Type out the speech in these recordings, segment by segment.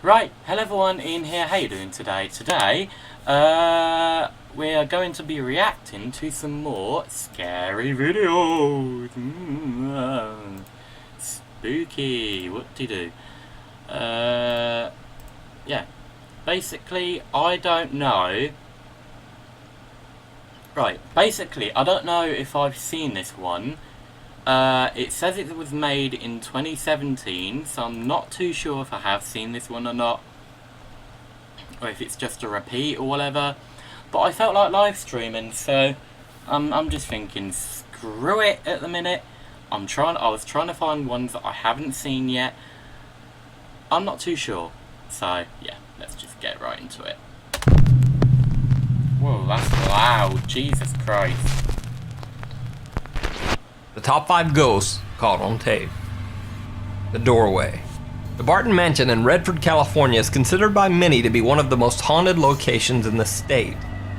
Right, hello everyone, Ian here. How you doing today? Today, we are going to be reacting to some more scary videos. Spooky. What do you do? Yeah. Basically, I don't know. Right, basically, I don't know if I've seen this one. It says it was made in 2017, so I'm not too sure if I have seen this one or not, or if it's just a repeat or whatever. But I felt like live streaming, so I'm just thinking, screw it at the minute. I was trying to find ones that I haven't seen yet. I'm not too sure, so yeah, let's just get right into it. Whoa, that's loud! Jesus Christ. The top 5 ghosts caught on tape. The Doorway. The Barton Mansion in Redford, California is considered by many to be one of the most haunted locations in the state.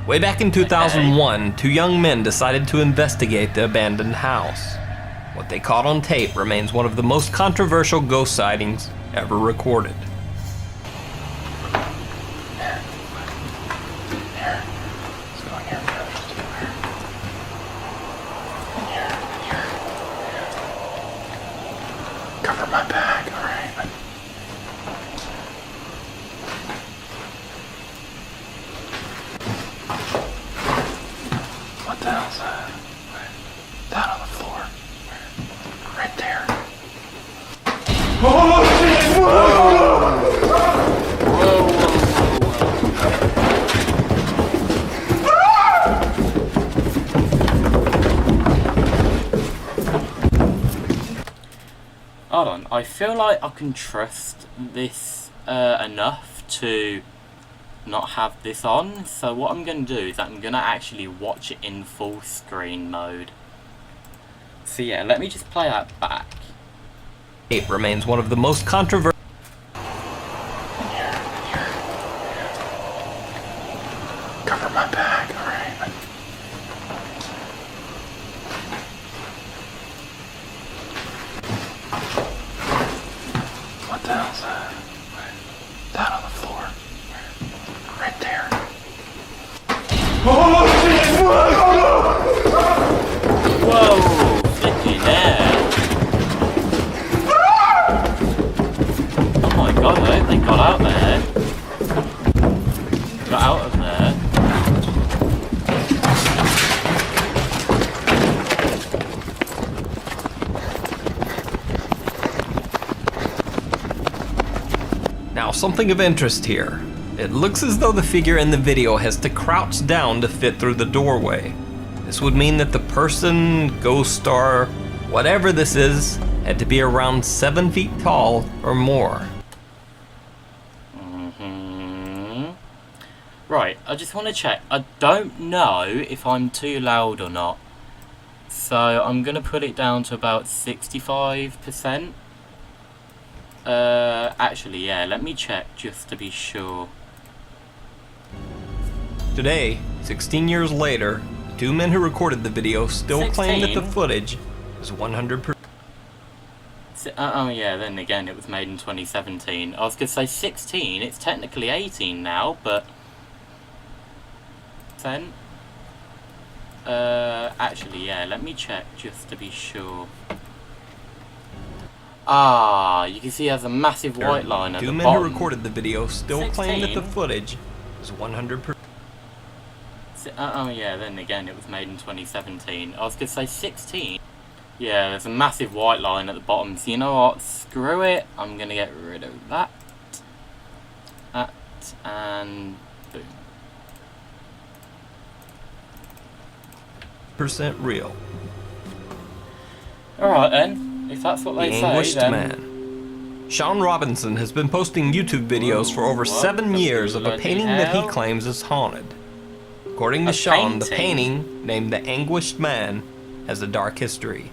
Way back in 2001, two young men decided to investigate the abandoned house. What they caught on tape remains one of the most controversial ghost sightings ever recorded. Cover my bag, alright. What the hell's that? That on the floor. Right there. Oh shit! Hold on, I feel like I can trust this enough to not have this on, so what I'm going to do is I'm going to actually watch it in full screen mode. So yeah, let me just play that back. It remains one of the most controversial. Cover my bag, alright. What the hell's that? That on the floor. Right there. Oh shit! Whoa! Flipping there! Oh my god, I hope they got out there. Got out of there. Now, something of interest here. It looks as though the figure in the video has to crouch down to fit through the doorway. This would mean that the person, ghost star, whatever this is, had to be around 7 feet tall or more. Right, I just want to check. I don't know if I'm too loud or not. So I'm going to put it down to about 65%. Actually, yeah, let me check just to be sure. Today, 16 years later, the two men who recorded the video still claim that the 16? footage is 100%. Oh yeah, then again, it was made in 2017. I was going to say 16, it's technically 18 now, but... actually, yeah, let me check just to be sure. Ah, you can see it has a massive white line at the two bottom. men who recorded the video still claim that the 16? footage is 100%. Oh yeah, then again, it was made in 2017. I was going to say 16. Yeah, there's a massive white line at the bottom, so you know what? Screw it. I'm going to get rid of that. That, and boom. % real. Alright then, if that's what they The say, Anguished then... Man. Sean Robinson has been posting YouTube videos for over What 7 the year,s of a bloody painting that he hell? claims is haunted. According to A Sean, the painting? painting, named The Anguished Man, has a dark history.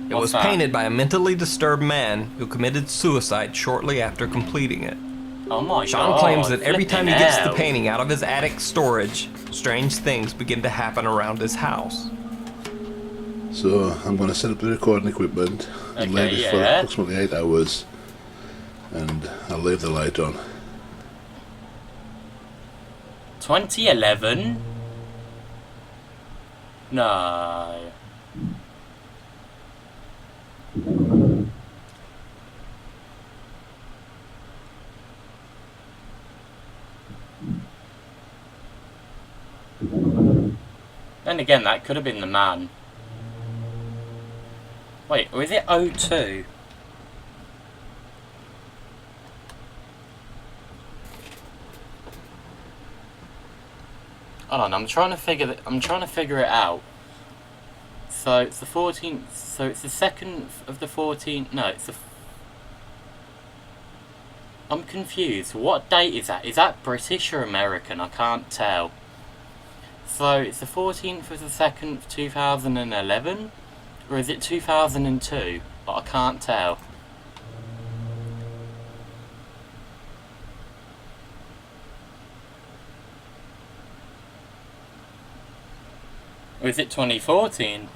It What's was that? painted by a mentally disturbed man who committed suicide shortly after completing it. Oh my Sean god. claims that every time he flipping gets the hell. painting out of his attic storage, strange things begin to happen around his house. So I'm going to set up the recording equipment and Okay, leave it for yeah. approximately 8 hours, and I'll leave the light on. 2011? No. Then again, that could have been the man. Wait, or is it 02? Hold on, I'm trying to figure it out. So it's the 14th. So it's the 2nd of the 14th. No, it's the. I'm confused. What date is that? Is that British or American? I can't tell. So it's the 14th of the 2nd of 2011, or is it 2002? But I can't tell. Or is it 2014?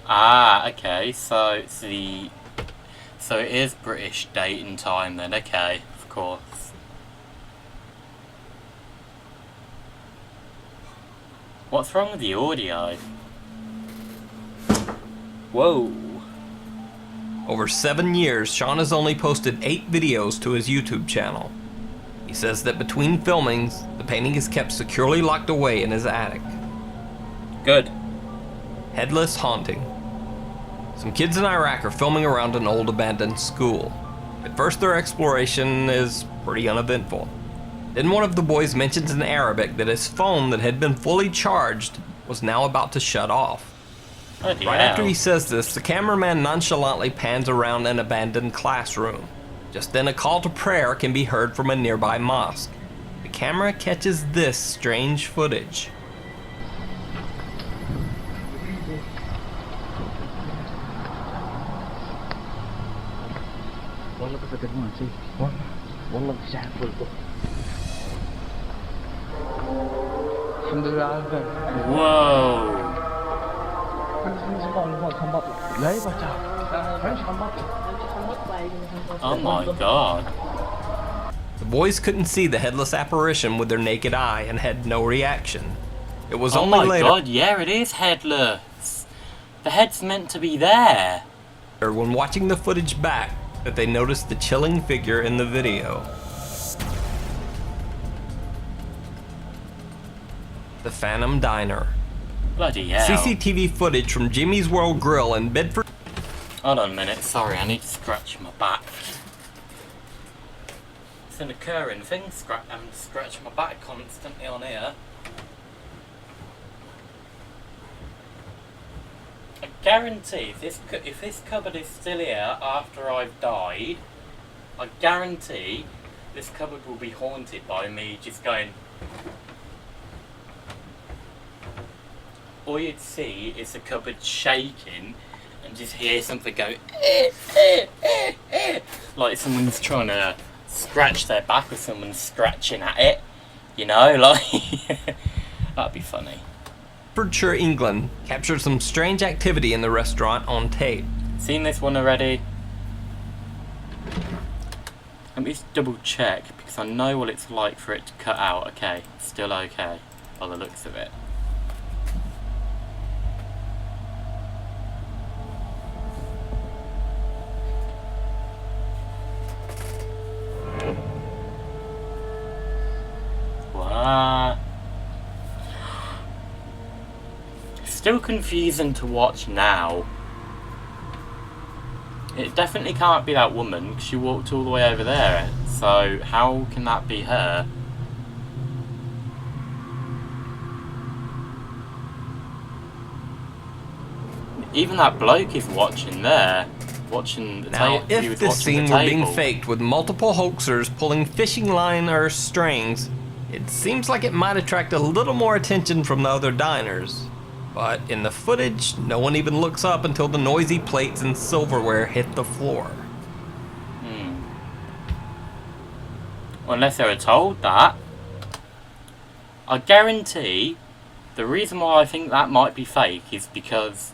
Ah, okay, so it's the... So it is British date and time then, okay, of course. What's wrong with the audio? Whoa. Over 7 years, Sean has only posted 8 videos to his YouTube channel. He says that between filmings, the painting is kept securely locked away in his attic. Good. Headless haunting. Some kids in Iraq are filming around an old abandoned school. At first their exploration is pretty uneventful. Then one of the boys mentions in Arabic that his phone that had been fully charged was now about to shut off. Bloody Right hell. after he says this, the cameraman nonchalantly pans around an abandoned classroom. Just then a call to prayer can be heard from a nearby mosque. The camera catches this strange footage. Whoa. Oh my god. The boys couldn't see the headless apparition with their naked eye and had no reaction. It was Oh only my later, god, yeah, it is headless. The head's meant to be there. when watching the footage back, that they noticed the chilling figure in the video. The Phantom Diner. Bloody hell. CCTV footage from Jimmy's World Grill in Bedford. Hold on a minute, sorry, I need to scratch my back. It's an occurring thing, I'm scratching my back constantly on here. I guarantee if this cupboard is still here after I've died, I guarantee this cupboard will be haunted by me just going... All you'd see is the cupboard shaking and just hear something go like someone's trying to scratch their back or someone's scratching at it, you know, like that'd be funny. Bedfordshire, England, captured some strange activity in the restaurant on tape. Seen this one already? Let me just double check because I know what it's like for it to cut out. Okay, still okay by the looks of it. Wow. Still confusing to watch now. It definitely can't be that woman because she walked all the way over there. So how can that be her? Even that bloke is watching there. Watching the Now, he if was this watching the scene were being table. faked with multiple hoaxers pulling fishing line or strings, it seems like it might attract a little more attention from the other diners. But in the footage, no one even looks up until the noisy plates and silverware hit the floor. Well, unless they were told that. I guarantee the reason why I think that might be fake is because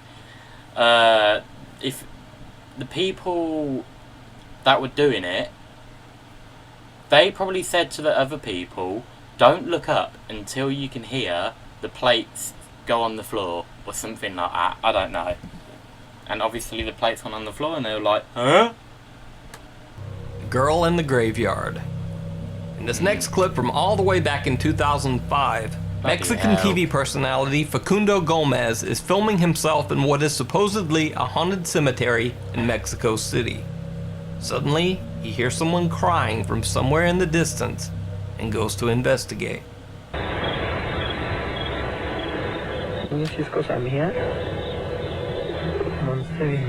if the people that were doing it, they probably said to the other people, don't look up until you can hear the plates go on the floor or something like that. I don't know. And obviously the plates went on the floor and they were like, huh? Girl in the Graveyard. In this next clip from all the way back in 2005, Mexican hell. TV personality Facundo Gomez is filming himself in what is supposedly a haunted cemetery in Mexico City. Suddenly, he hears someone crying from somewhere in the distance and goes to investigate. No sé si es cosa mía. No sé bien.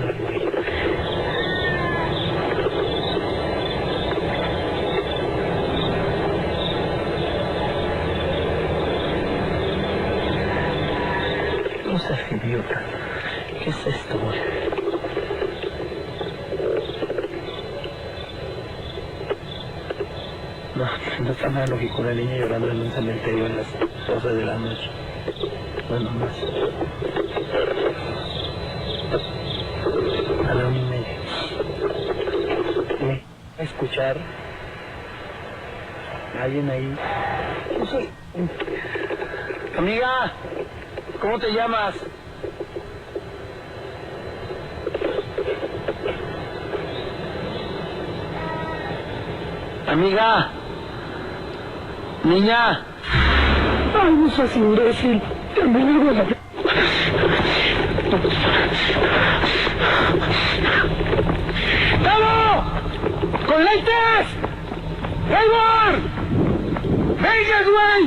No seas idiota. ¿Qué es esto, güey? No está nada lógico una niña llorando en un cementerio a las 12 de la noche. Bueno, más. A la 1:30. ¿Me va a escuchar? ¿Alguien ahí? No sé. Amiga, ¿cómo te llamas? Amiga. Niña. Ay, no seas imbécil. ¡Vamos! ¡Con lentes! ¡Raymond! ¡Vengas, güey!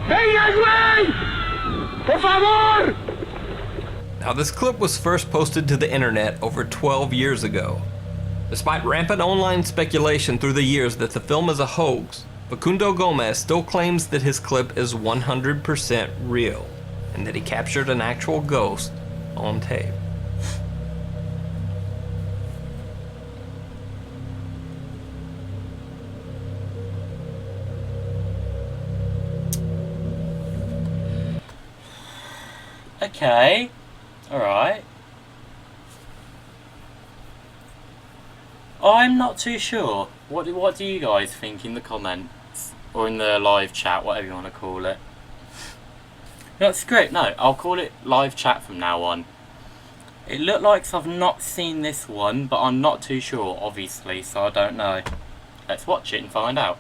¡Vengas, güey! ¡Por favor! Now, this clip was first posted to the internet over 12 years ago. Despite rampant online speculation through the years that the film is a hoax, Facundo Gomez still claims that his clip is 100% real, and that he captured an actual ghost on tape. Okay. Alright. I'm not too sure. What do you guys think in the comments? Or in the live chat, whatever you want to call it. That's great. No, I'll call it live chat from now on. It looked like I've not seen this one, but I'm not too sure, obviously, so I don't know. Let's watch it and find out.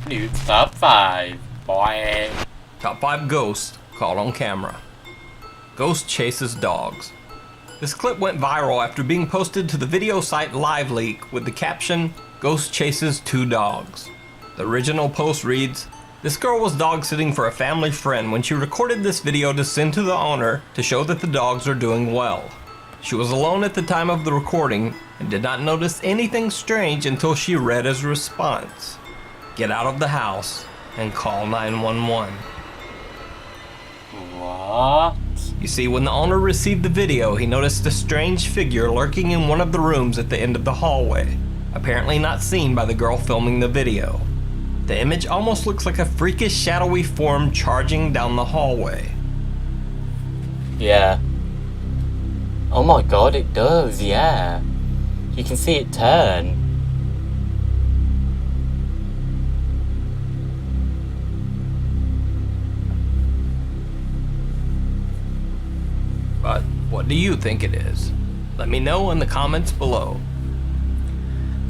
New top 5. Boy. Top 5 ghosts caught on camera. Ghost chases dogs. This clip went viral after being posted to the video site LiveLeak with the caption, "Ghost chases 2 dogs." The original post reads, "This girl was dog sitting for a family friend when she recorded this video to send to the owner to show that the dogs are doing well. She was alone at the time of the recording and did not notice anything strange until she read his response. Get out of the house and call 911. What? You see, when the owner received the video, he noticed a strange figure lurking in one of the rooms at the end of the hallway, apparently not seen by the girl filming the video. The image almost looks like a freakish shadowy form charging down the hallway." Yeah. Oh my god, it does, yeah. You can see it turn. But what do you think it is? Let me know in the comments below.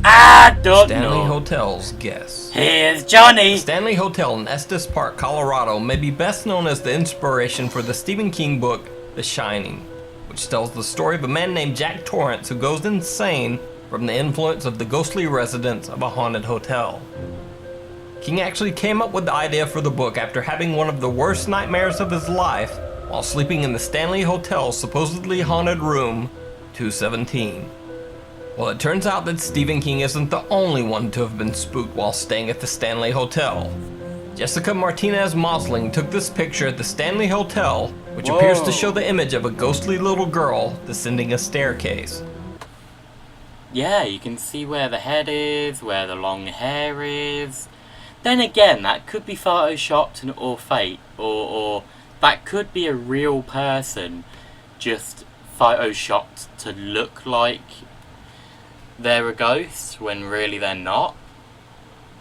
I don't Stanley know. Hotel's guess. Here's Johnny. The Stanley Hotel in Estes Park, Colorado may be best known as the inspiration for the Stephen King book, The Shining, which tells the story of a man named Jack Torrance who goes insane from the influence of the ghostly residents of a haunted hotel. King actually came up with the idea for the book after having one of the worst nightmares of his life while sleeping in the Stanley Hotel's supposedly haunted room 217. Well, it turns out that Stephen King isn't the only one to have been spooked while staying at the Stanley Hotel. Jessica Martinez Mosling took this picture at the Stanley Hotel, which appears to show the image of a ghostly little girl descending a staircase. Yeah, you can see where the head is, where the long hair is. Then again, that could be photoshopped or fake, or that could be a real person just photoshopped to look like they're a ghost when really they're not.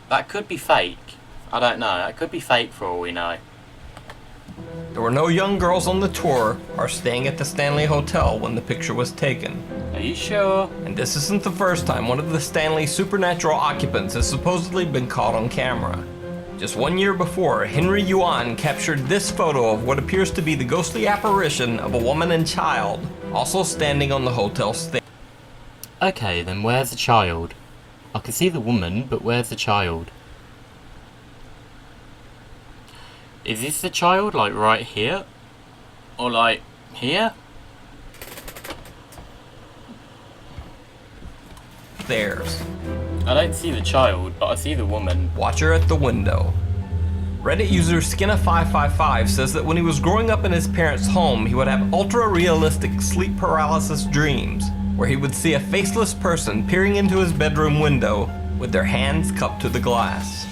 That could be fake. I don't know. That could be fake for all we know. There were no young girls on the tour or staying at the Stanley Hotel when the picture was taken. Are you sure? And this isn't the first time one of the Stanley supernatural occupants has supposedly been caught on camera. Just 1 year before, Henry Yuan captured this photo of what appears to be the ghostly apparition of a woman and child, also standing on the hotel stage. Okay, then where's the child? I can see the woman, but where's the child? Is this the child, like right here? Or like here? Stairs. I don't see the child, but I see the woman. Watch her at the window. Reddit user Skinna555 says that when he was growing up in his parents' home, he would have ultra-realistic sleep paralysis dreams, where he would see a faceless person peering into his bedroom window with their hands cupped to the glass.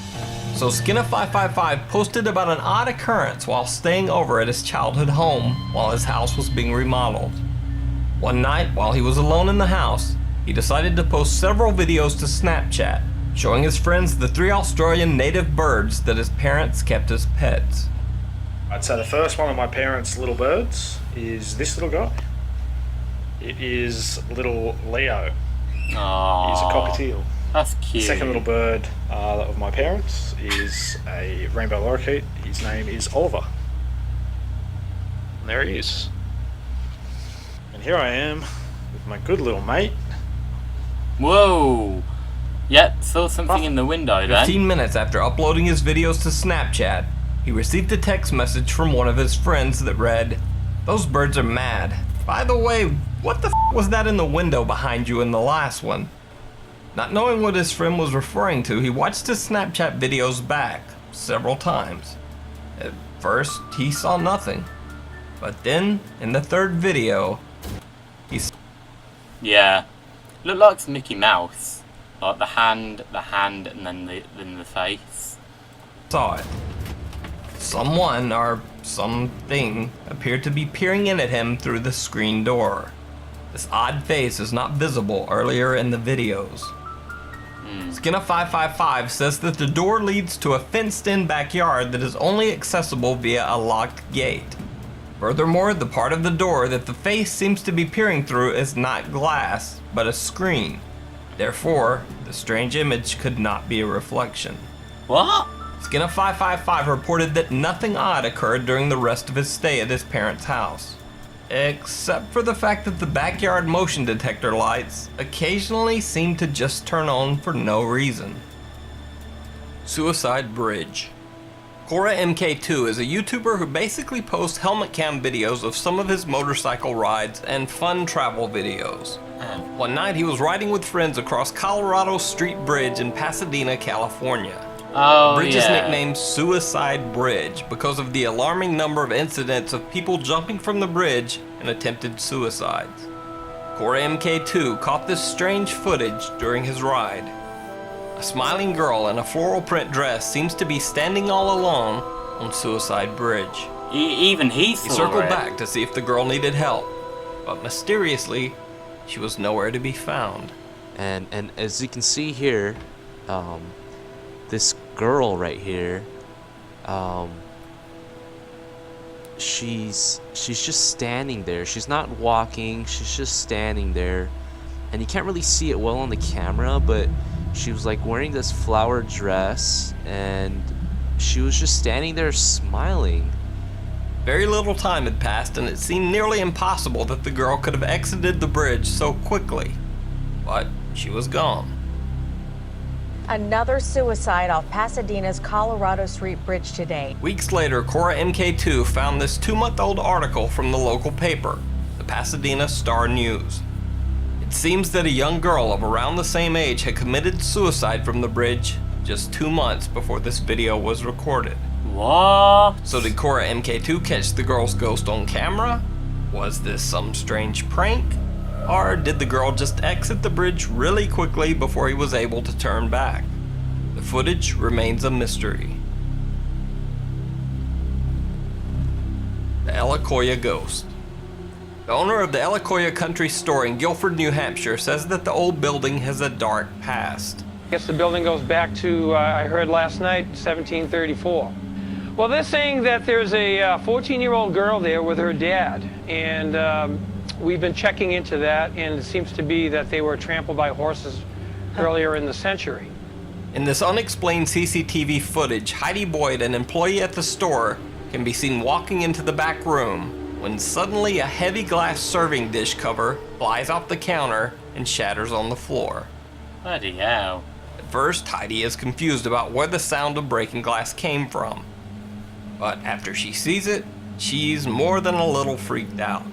So Skinna555 posted about an odd occurrence while staying over at his childhood home while his house was being remodeled. One night, while he was alone in the house, he decided to post several videos to Snapchat, showing his friends the 3 Australian native birds that his parents kept as pets. I'd say the first one of my parents' little birds is this little guy. It is little Leo. Aww. He's a cockatiel. That's cute. Second little bird of my parents is a rainbow lorikeet. His name is Oliver. And there he is. And here I am with my good little mate. Whoa! Yep, saw something in the window then. 15 minutes after uploading his videos to Snapchat, he received a text message from one of his friends that read, "Those birds are mad. By the way, what the was that in the window behind you in the last one?" Not knowing what his friend was referring to, he watched his Snapchat videos back several times. At first, he saw nothing. But then, in the third video, he Yeah. Looked like Mickey Mouse. Like the hand, and then the face. saw it. Someone or something appeared to be peering in at him through the screen door. This odd face is not visible earlier in the videos. Skinna555 says that the door leads to a fenced-in backyard that is only accessible via a locked gate. Furthermore, the part of the door that the face seems to be peering through is not glass, but a screen. Therefore, the strange image could not be a reflection. What? Skinna555 reported that nothing odd occurred during the rest of his stay at his parents' house, except for the fact that the backyard motion detector lights occasionally seemed to just turn on for no reason. Suicide Bridge. Cora MK2 is a YouTuber who basically posts helmet cam videos of some of his motorcycle rides and fun travel videos. One night he was riding with friends across Colorado Street Bridge in Pasadena, California. Oh, The bridge yeah. is nicknamed Suicide Bridge because of the alarming number of incidents of people jumping from the bridge and attempted suicides. Cora MK2 caught this strange footage during his ride. A smiling girl in a floral print dress seems to be standing all alone on Suicide Bridge. Even he He saw circled it. back to see if the girl needed help, but mysteriously, she was nowhere to be found. And as you can see here, this girl right here, she's just standing there. She's not walking, she's just standing there. And you can't really see it well on the camera, but she was like wearing this flower dress and she was just standing there smiling. Very little time had passed, and it seemed nearly impossible that the girl could have exited the bridge so quickly. But she was gone. Another suicide off Pasadena's Colorado Street Bridge today. Weeks later, Cora MK2 found this 2-month-old article from the local paper, the Pasadena Star-News. It seems that a young girl of around the same age had committed suicide from the bridge just 2 months before this video was recorded. What? So did Cora MK2 catch the girl's ghost on camera? Was this some strange prank? Or did the girl just exit the bridge really quickly before he was able to turn back? The footage remains a mystery. The Elacoya Ghost. The owner of the Elacoya Country Store in Guilford, New Hampshire says that the old building has a dark past. I guess the building goes back to, I heard last night, 1734. Well, they're saying that there's a 14-year-old girl there with her dad, and we've been checking into that, and it seems to be that they were trampled by horses earlier in the century. In this unexplained CCTV footage, Heidi Boyd, an employee at the store, can be seen walking into the back room when suddenly a heavy glass serving dish cover flies off the counter and shatters on the floor. Bloody hell. At first, Heidi is confused about where the sound of breaking glass came from. But after she sees it, she's more than a little freaked out.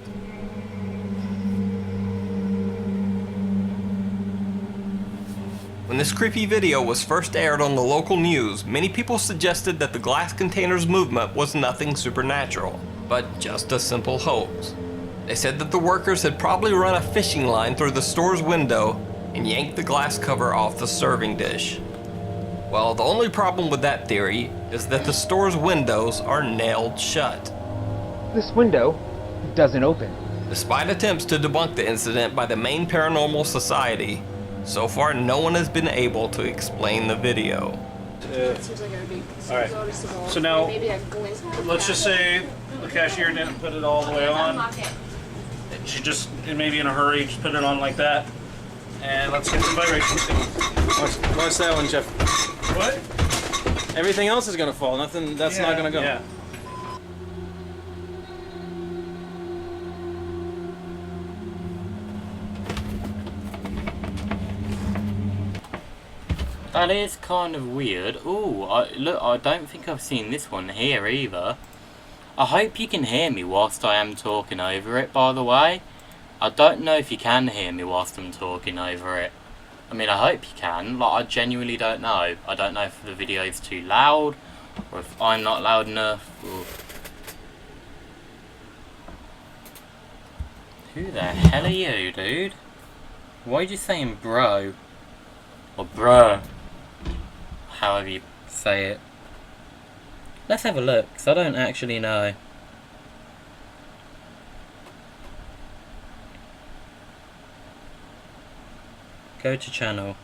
When this creepy video was first aired on the local news, many people suggested that the glass container's movement was nothing supernatural, but just a simple hoax. They said that the workers had probably run a fishing line through the store's window and yanked the glass cover off the serving dish. Well, the only problem with that theory is that the store's windows are nailed shut. This window doesn't open. Despite attempts to debunk the incident by the Maine Paranormal Society, so far no one has been able to explain the video. Alright, so now, let's just say the cashier didn't put it all the way on. She just, maybe in a hurry, just put it on like that. And let's get some vibrations. Watch that one, Jeff. What? Everything else is gonna fall. Nothing. That's not gonna go. Yeah. That is kind of weird. Ooh, look, I don't think I've seen this one here either. I hope you can hear me whilst I am talking over it, by the way. I don't know if you can hear me whilst I'm talking over it. I mean, I hope you can. Like, I genuinely don't know. I don't know if the video is too loud, or if I'm not loud enough, or... Who the hell are you, dude? Why are you saying bro? Or bruh? However you say it. Let's have a look, because I don't actually know. Go to channel.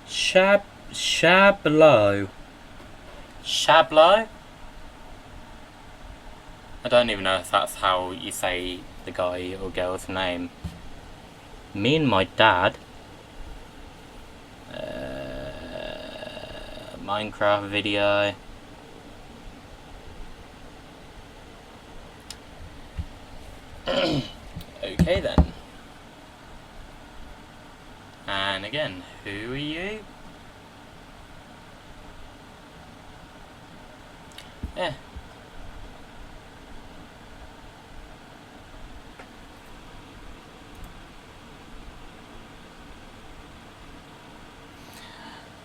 Shablo. Shablo? I don't even know if that's how you say the guy or girl's name. Me and my dad. Minecraft video. Okay then. And again, who are you? Yeah.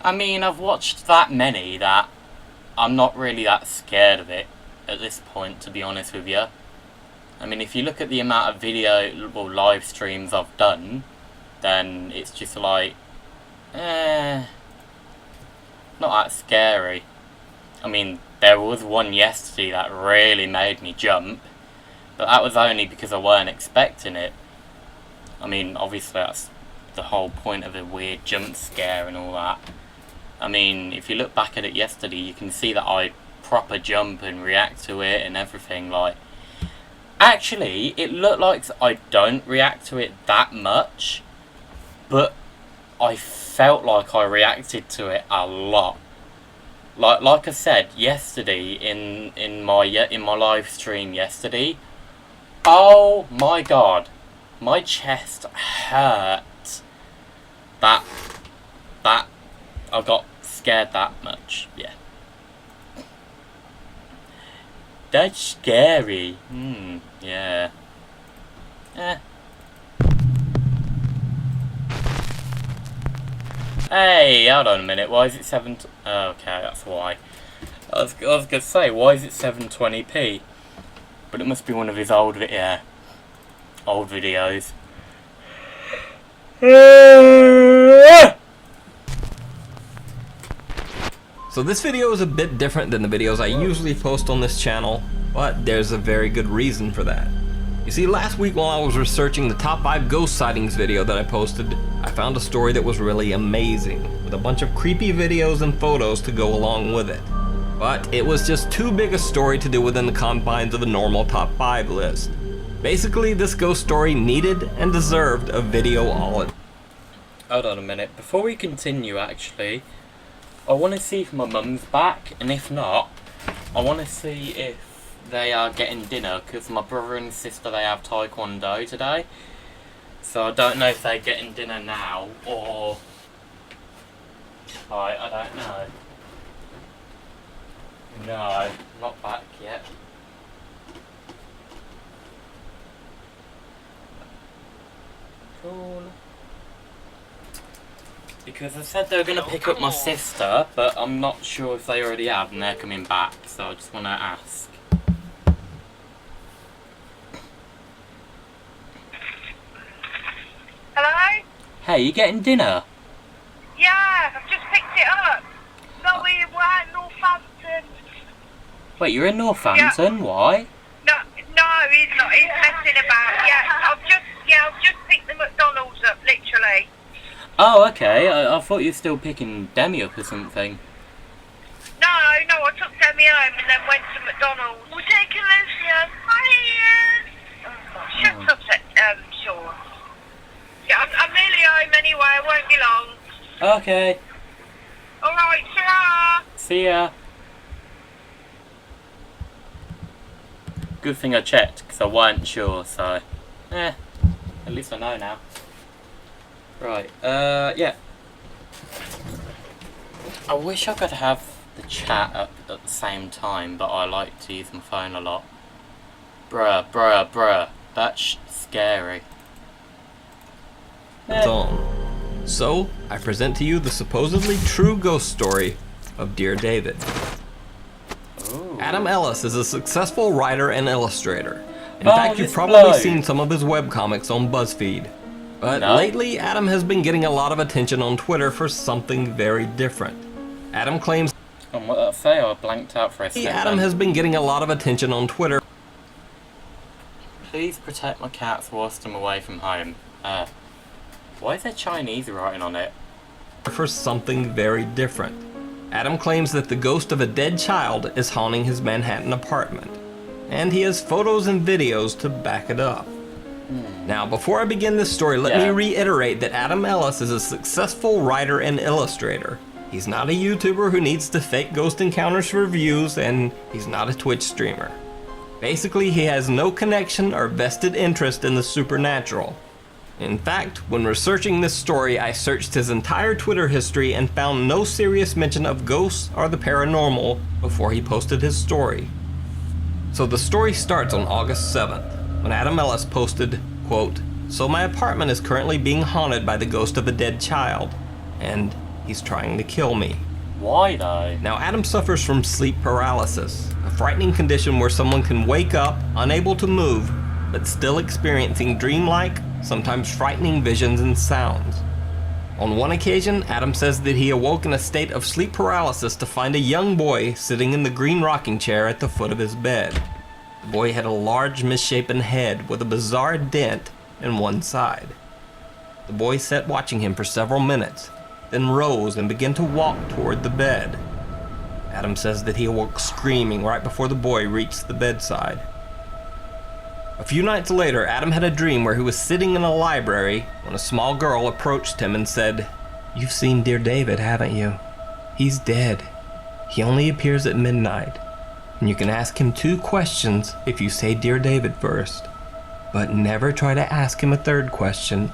I mean, I've watched that many that I'm not really that scared of it at this point, to be honest with you. I mean, if you look at the amount of video or live streams I've done, then it's just like, not that scary. I mean, there was one yesterday that really made me jump, but that was only because I weren't expecting it. I mean, obviously that's the whole point of a weird jump scare and all that. I mean, if you look back at it yesterday, you can see that I proper jump and react to it and everything. Like, actually, it looked like I don't react to it that much, but I felt like I reacted to it a lot. Like I said yesterday in my live stream yesterday. Oh my god, my chest hurt. That I got scared that much. Yeah. That's scary. Yeah. Hey, hold on a minute. Why is it 7? Okay, that's why. I was gonna say, why is it 720p? But it must be one of his old videos. So this video is a bit different than the videos I usually post on this channel, but there's a very good reason for that. You see, last week while I was researching the top 5 ghost sightings video that I posted, I found a story that was really amazing, with a bunch of creepy videos and photos to go along with it. But it was just too big a story to do within the confines of a normal top 5 list. Basically, this ghost story needed and deserved a video all in. Hold on a minute, before we continue actually, I want to see if my mum's back, and if not, I want to see if they are getting dinner, because my brother and sister, they have taekwondo today. So I don't know if they're getting dinner now, or... I don't know. No, not back yet. Cool. Because I said they were going to pick up my sister, but I'm not sure if they already have and they're coming back, so I just want to ask. Hello? Hey, you getting dinner? Yeah, I've just picked it up. No, we're at Northampton. Wait, you're in Northampton? Yeah. Why? No, he's not. He's messing about. I've just picked the McDonald's up, literally. Oh, okay. I thought you were still picking Demi up or something. No, I took Demi home and then went to McDonald's. We're taking Lucia. Hi, Shut up, Sean. Yeah, I'm nearly home anyway. I won't be long. Okay. Alright, ta-ra! See ya. Good thing I checked, because I wasn't sure, so... at least I know now. Right, yeah. I wish I could have the chat up at the same time, but I like to use my phone a lot. Bruh. That's scary. It's on. So, I present to you the supposedly true ghost story of Dear David. Ooh. Adam Ellis is a successful writer and illustrator. In fact, you've probably bloke. seen some of his webcomics on BuzzFeed. But No. lately, Adam has been getting a lot of attention on Twitter for something very different. Adam claims And what did I say? I blanked out for a second. Adam has been getting a lot of attention on Twitter. Please protect my cats whilst I'm away from home. Why is there Chinese writing on it? For something very different. Adam claims that the ghost of a dead child is haunting his Manhattan apartment, and he has photos and videos to back it up. Now, before I begin this story, let me reiterate that Adam Ellis is a successful writer and illustrator. He's not a YouTuber who needs to fake ghost encounters for views, and he's not a Twitch streamer. Basically, he has no connection or vested interest in the supernatural. In fact, when researching this story, I searched his entire Twitter history and found no serious mention of ghosts or the paranormal before he posted his story. So the story starts on August 7th, when Adam Ellis posted, quote, "So my apartment is currently being haunted by the ghost of a dead child, and he's trying to kill me." Why though? Now, Adam suffers from sleep paralysis, a frightening condition where someone can wake up, unable to move, but still experiencing dreamlike, sometimes frightening visions and sounds. On one occasion, Adam says that he awoke in a state of sleep paralysis to find a young boy sitting in the green rocking chair at the foot of his bed. The boy had a large misshapen head with a bizarre dent in one side. The boy sat watching him for several minutes, then rose and began to walk toward the bed. Adam says that he awoke screaming right before the boy reached the bedside. A few nights later, Adam had a dream where he was sitting in a library when a small girl approached him and said, "You've seen Dear David, haven't you? He's dead. He only appears at midnight, and you can ask him 2 questions if you say Dear David first. But never try to ask him a 3rd question,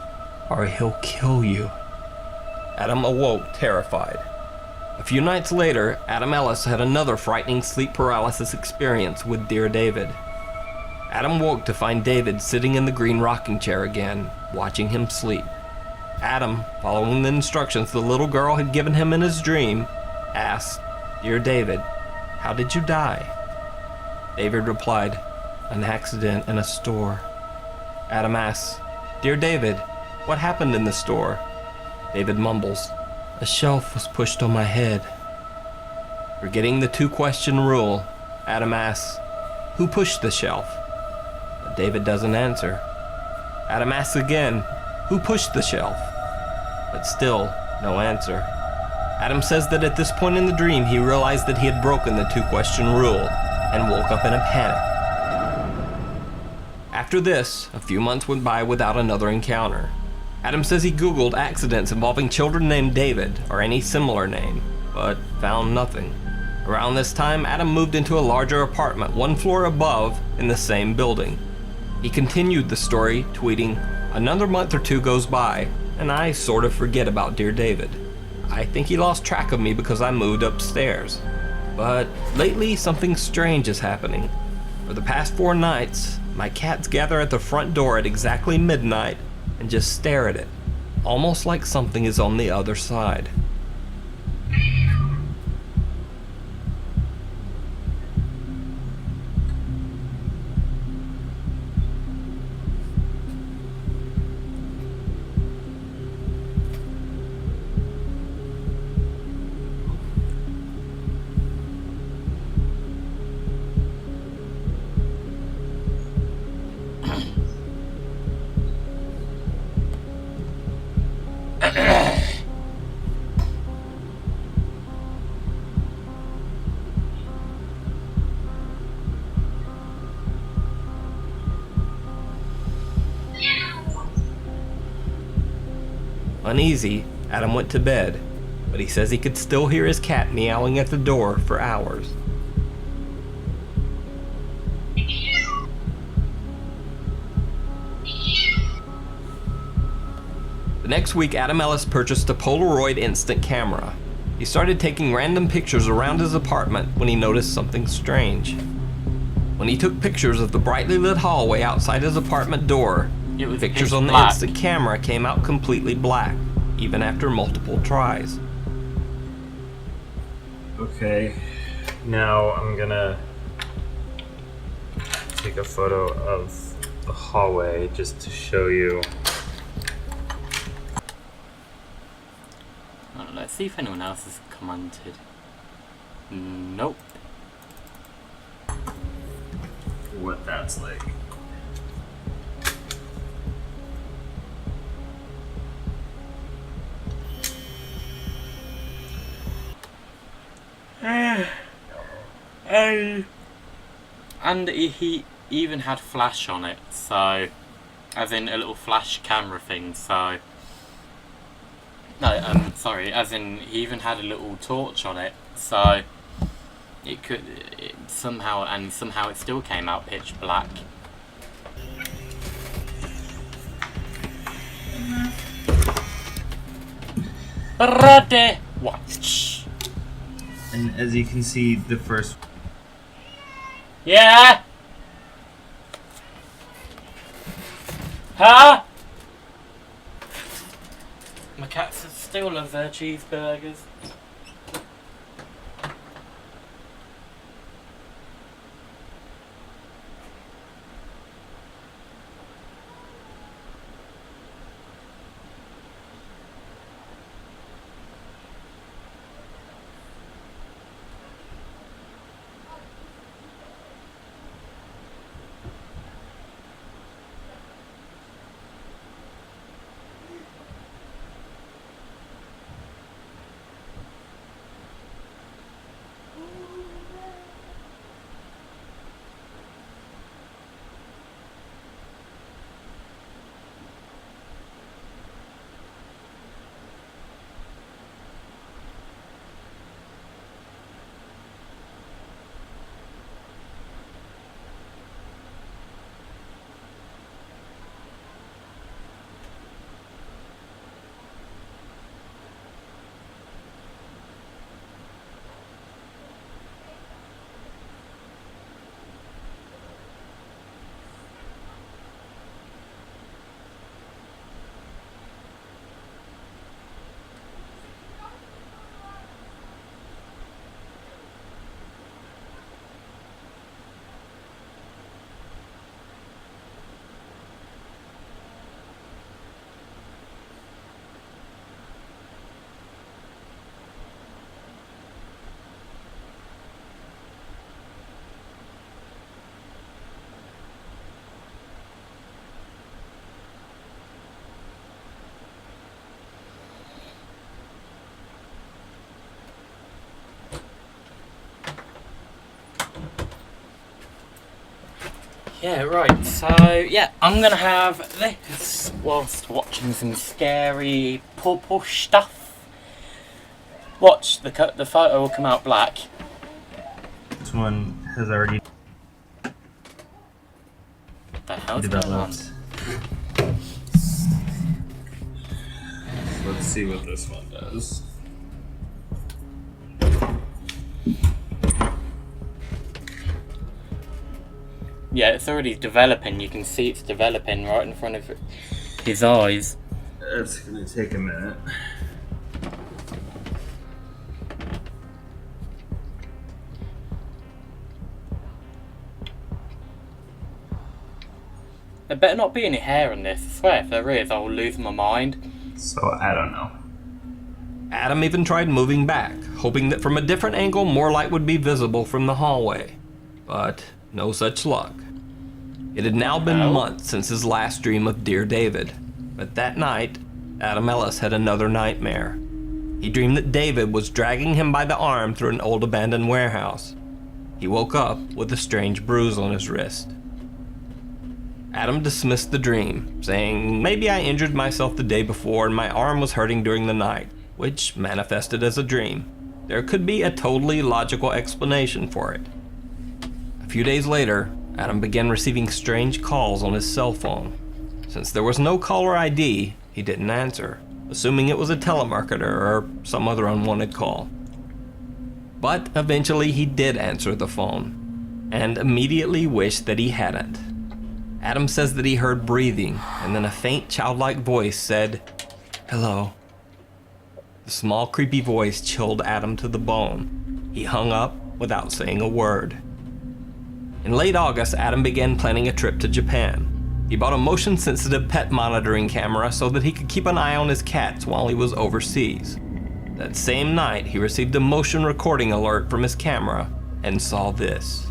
or he'll kill you." Adam awoke terrified. A few nights later, Adam Ellis had another frightening sleep paralysis experience with Dear David. Adam woke to find David sitting in the green rocking chair again, watching him sleep. Adam, following the instructions the little girl had given him in his dream, asked, "Dear David, how did you die?" David replied, an accident in a store. Adam asks, "Dear David, what happened in the store?" David mumbles, "A shelf was pushed on my head." Forgetting the two-question rule, Adam asks, "Who pushed the shelf?" But David doesn't answer. Adam asks again, "Who pushed the shelf?" But still, no answer. Adam says that at this point in the dream he realized that he had broken the two-question rule and woke up in a panic. After this, a few months went by without another encounter. Adam says he Googled accidents involving children named David or any similar name, but found nothing. Around this time, Adam moved into a larger apartment one floor above in the same building. He continued the story, tweeting, "Another month or two goes by, and I sort of forget about Dear David. I think he lost track of me because I moved upstairs. But lately, something strange is happening. For the past 4 nights, my cats gather at the front door at exactly midnight and just stare at it, almost like something is on the other side." Uneasy, Adam went to bed, but he says he could still hear his cat meowing at the door for hours. The next week, Adam Ellis purchased a Polaroid instant camera. He started taking random pictures around his apartment when he noticed something strange. When he took pictures of the brightly lit hallway outside his apartment door, pictures on the instant camera came out completely black, even after multiple tries. Okay, now I'm gonna take a photo of the hallway just to show you. Let's see if anyone else has commented. Nope. What that's like. And he even had flash on it, so as in a little flash camera thing, so no, sorry, as in he even had a little torch on it, so somehow it still came out pitch black. Watch. And as you can see, the first... Yeah? Huh? My cats still love their cheeseburgers. Yeah, right. So, yeah, I'm gonna have this whilst watching some scary purple stuff. Watch, the photo will come out black. This one has already What the hell's going on? developed. Let's see what this one does. Yeah, it's already developing. You can see it's developing right in front of his eyes. It's gonna take a minute. There better not be any hair in this. I swear, if there is, I will lose my mind. So, I don't know. Adam even tried moving back, hoping that from a different angle more light would be visible from the hallway. But no such luck. It had now been months since his last dream of Dear David. But that night, Adam Ellis had another nightmare. He dreamed that David was dragging him by the arm through an old abandoned warehouse. He woke up with a strange bruise on his wrist. Adam dismissed the dream, saying, "Maybe I injured myself the day before and my arm was hurting during the night," which manifested as a dream. There could be a totally logical explanation for it. A few days later, Adam began receiving strange calls on his cell phone. Since there was no caller ID, he didn't answer, assuming it was a telemarketer or some other unwanted call. But eventually he did answer the phone, and immediately wished that he hadn't. Adam says that he heard breathing, and then a faint childlike voice said, "Hello." The small creepy voice chilled Adam to the bone. He hung up without saying a word. In late August, Adam began planning a trip to Japan. He bought a motion-sensitive pet monitoring camera so that he could keep an eye on his cats while he was overseas. That same night, he received a motion recording alert from his camera and saw this.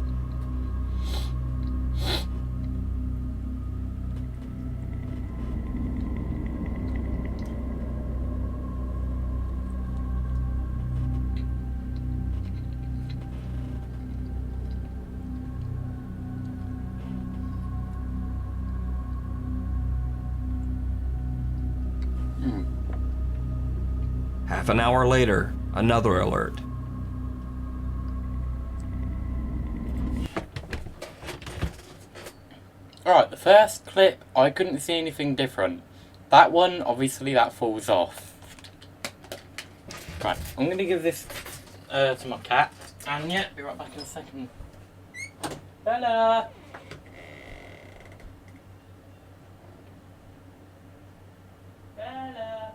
Half an hour later, another alert. Alright, the first clip, I couldn't see anything different. That one, obviously, that falls off. Right, I'm going to give this to my cat. And yeah, be right back in a second. Bella! Bella!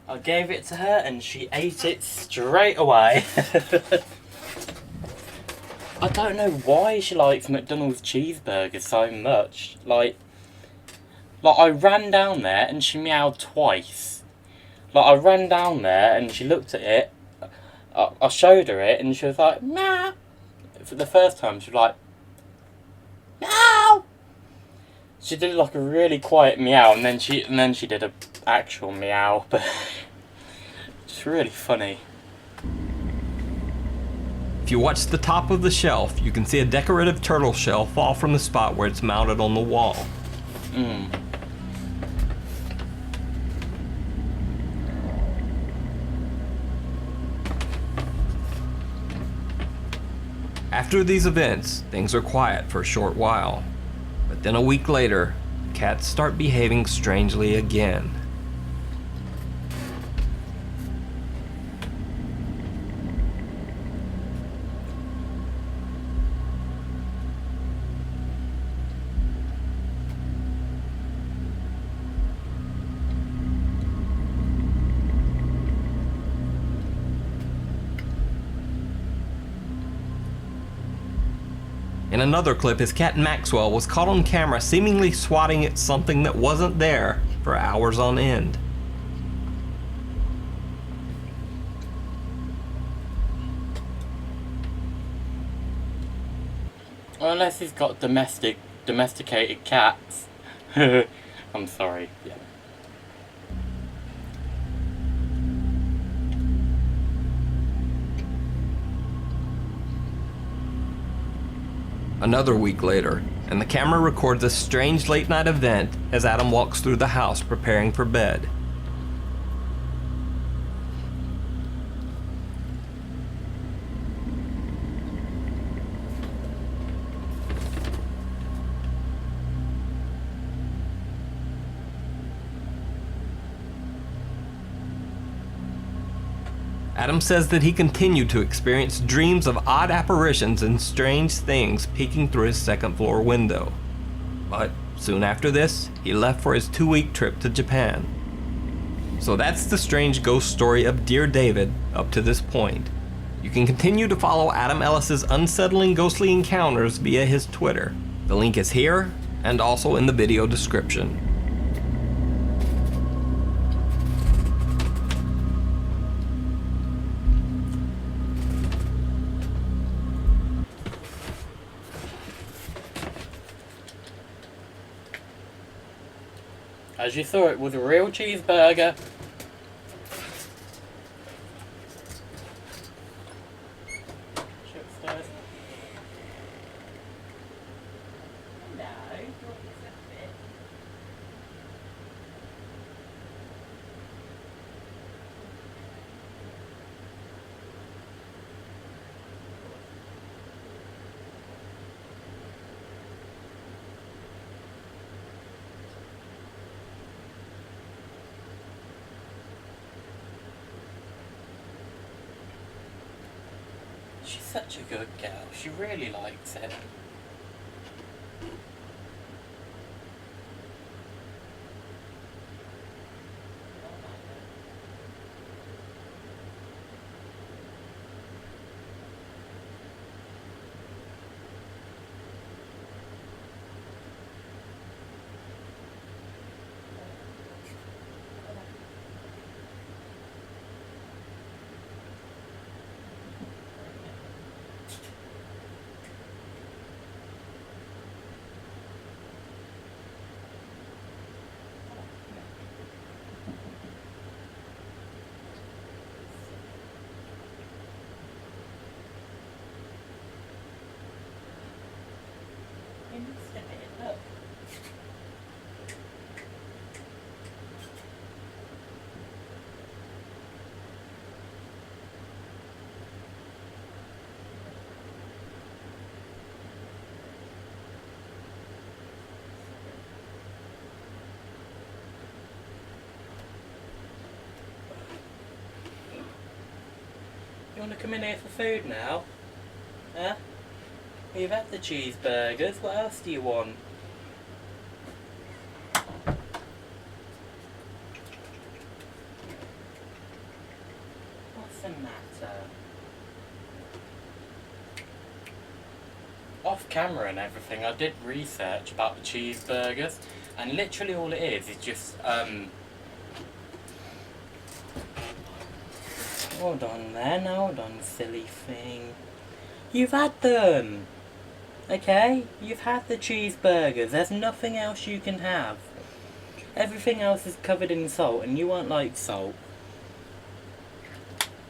I gave it to her and she ate it straight away. I don't know why she likes McDonald's cheeseburgers so much. Like I ran down there and she meowed twice. I ran down there and she looked at it. I showed her it and she was like, meow. For the first time she was like, meow. She did like a really quiet meow and then she did a actual meow, but it's really funny. If you watch the top of the shelf, you can see a decorative turtle shell fall from the spot where it's mounted on the wall. After these events, things are quiet for a short while. But then a week later, cats start behaving strangely again. In another clip, his cat Maxwell was caught on camera seemingly swatting at something that wasn't there for hours on end. Well, unless he's got domesticated cats. I'm sorry. Yeah. Another week later, and the camera records a strange late-night event as Adam walks through the house preparing for bed. Adam says that he continued to experience dreams of odd apparitions and strange things peeking through his second-floor window. But soon after this, he left for his 2-week trip to Japan. So that's the strange ghost story of Dear David up to this point. You can continue to follow Adam Ellis's unsettling ghostly encounters via his Twitter. The link is here and also in the video description. As you saw, it was a real cheeseburger. She's such a good girl. She really likes it. You want to come in here for food now? Huh? You've had the cheeseburgers, what else do you want? What's the matter? Off camera and everything, I did research about the cheeseburgers, and literally all it is just, hold on then, hold on, silly thing. You've had them! Okay? You've had the cheeseburgers. There's nothing else you can have. Everything else is covered in salt, and you won't like salt.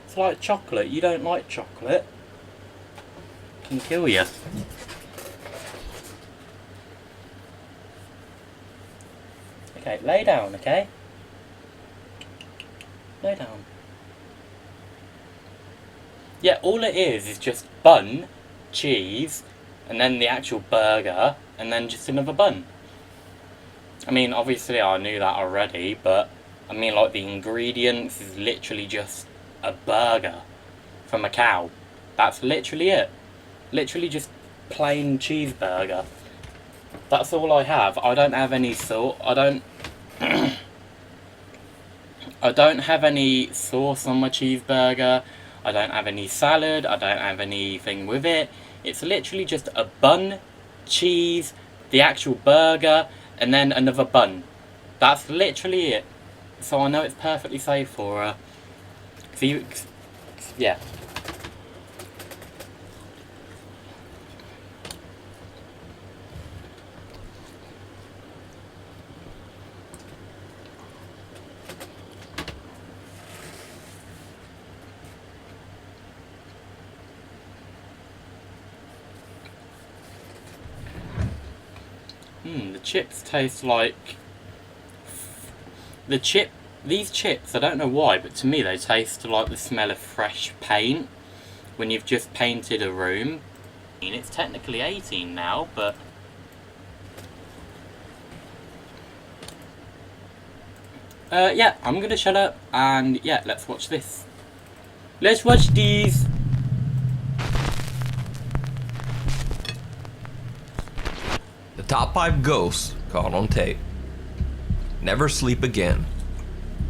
It's like chocolate. You don't like chocolate. It can kill you. Okay, lay down, okay? Lay down. Yeah, all it is just bun, cheese, and then the actual burger, and then just another bun. I mean, obviously I knew that already, but I mean, like, the ingredients is literally just a burger from a cow. That's literally it. Literally just plain cheeseburger. That's all I have. I don't have any sauce. I don't have any sauce on my cheeseburger. I don't have any salad. I don't have anything with it. It's literally just a bun, cheese, the actual burger, and then another bun. That's literally it. So I know it's perfectly safe for her. Yeah. The chips taste like... These chips, I don't know why, but to me they taste like the smell of fresh paint when you've just painted a room. I mean, it's technically 18 now, but... yeah, I'm gonna shut up, and yeah, let's watch this. Let's watch these! The top 5 ghosts caught on tape. Never sleep again.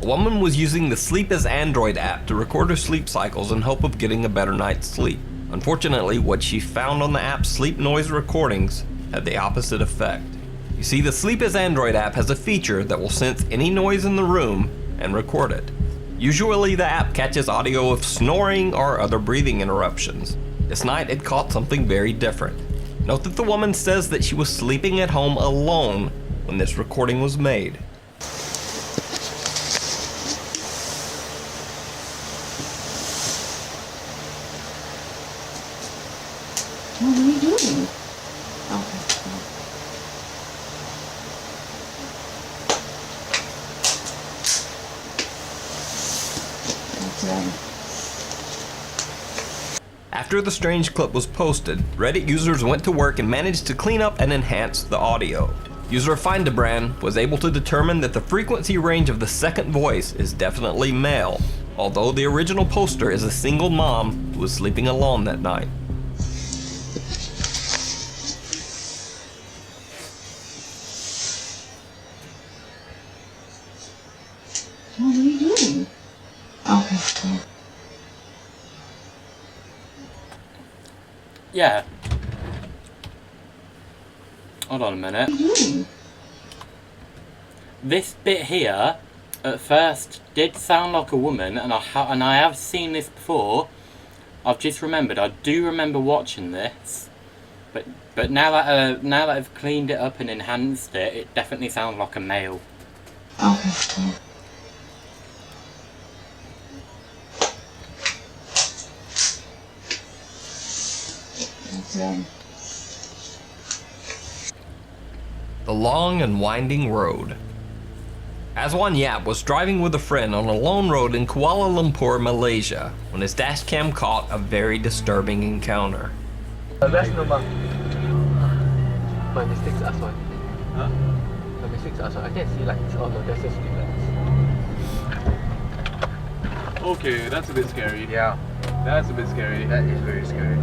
A woman was using the Sleep as Android app to record her sleep cycles in hope of getting a better night's sleep. Unfortunately, what she found on the app's sleep noise recordings had the opposite effect. You see, the Sleep as Android app has a feature that will sense any noise in the room and record it. Usually the app catches audio of snoring or other breathing interruptions. This night it caught something very different. Note that the woman says that she was sleeping at home alone when this recording was made. What are you doing? Okay. After the strange clip was posted, Reddit users went to work and managed to clean up and enhance the audio. User Findabrand was able to determine that the frequency range of the second voice is definitely male, although the original poster is a single mom who was sleeping alone that night. What are you doing? Okay. Yeah. Hold on a minute. This bit here, at first, did sound like a woman, and I have seen this before. I've just remembered. I do remember watching this, but now that I've cleaned it up and enhanced it, it definitely sounds like a male. Okay. The long and winding road. Aswan Yap was driving with a friend on a lone road in Kuala Lumpur, Malaysia, when his dashcam caught a very disturbing encounter. That's normal. My mistakes, Aswan. Huh? My mistakes, Aswan. I can't see lights. Oh no, there's just street lights. Okay, that's a bit scary. Yeah. That's a bit scary. That is very scary.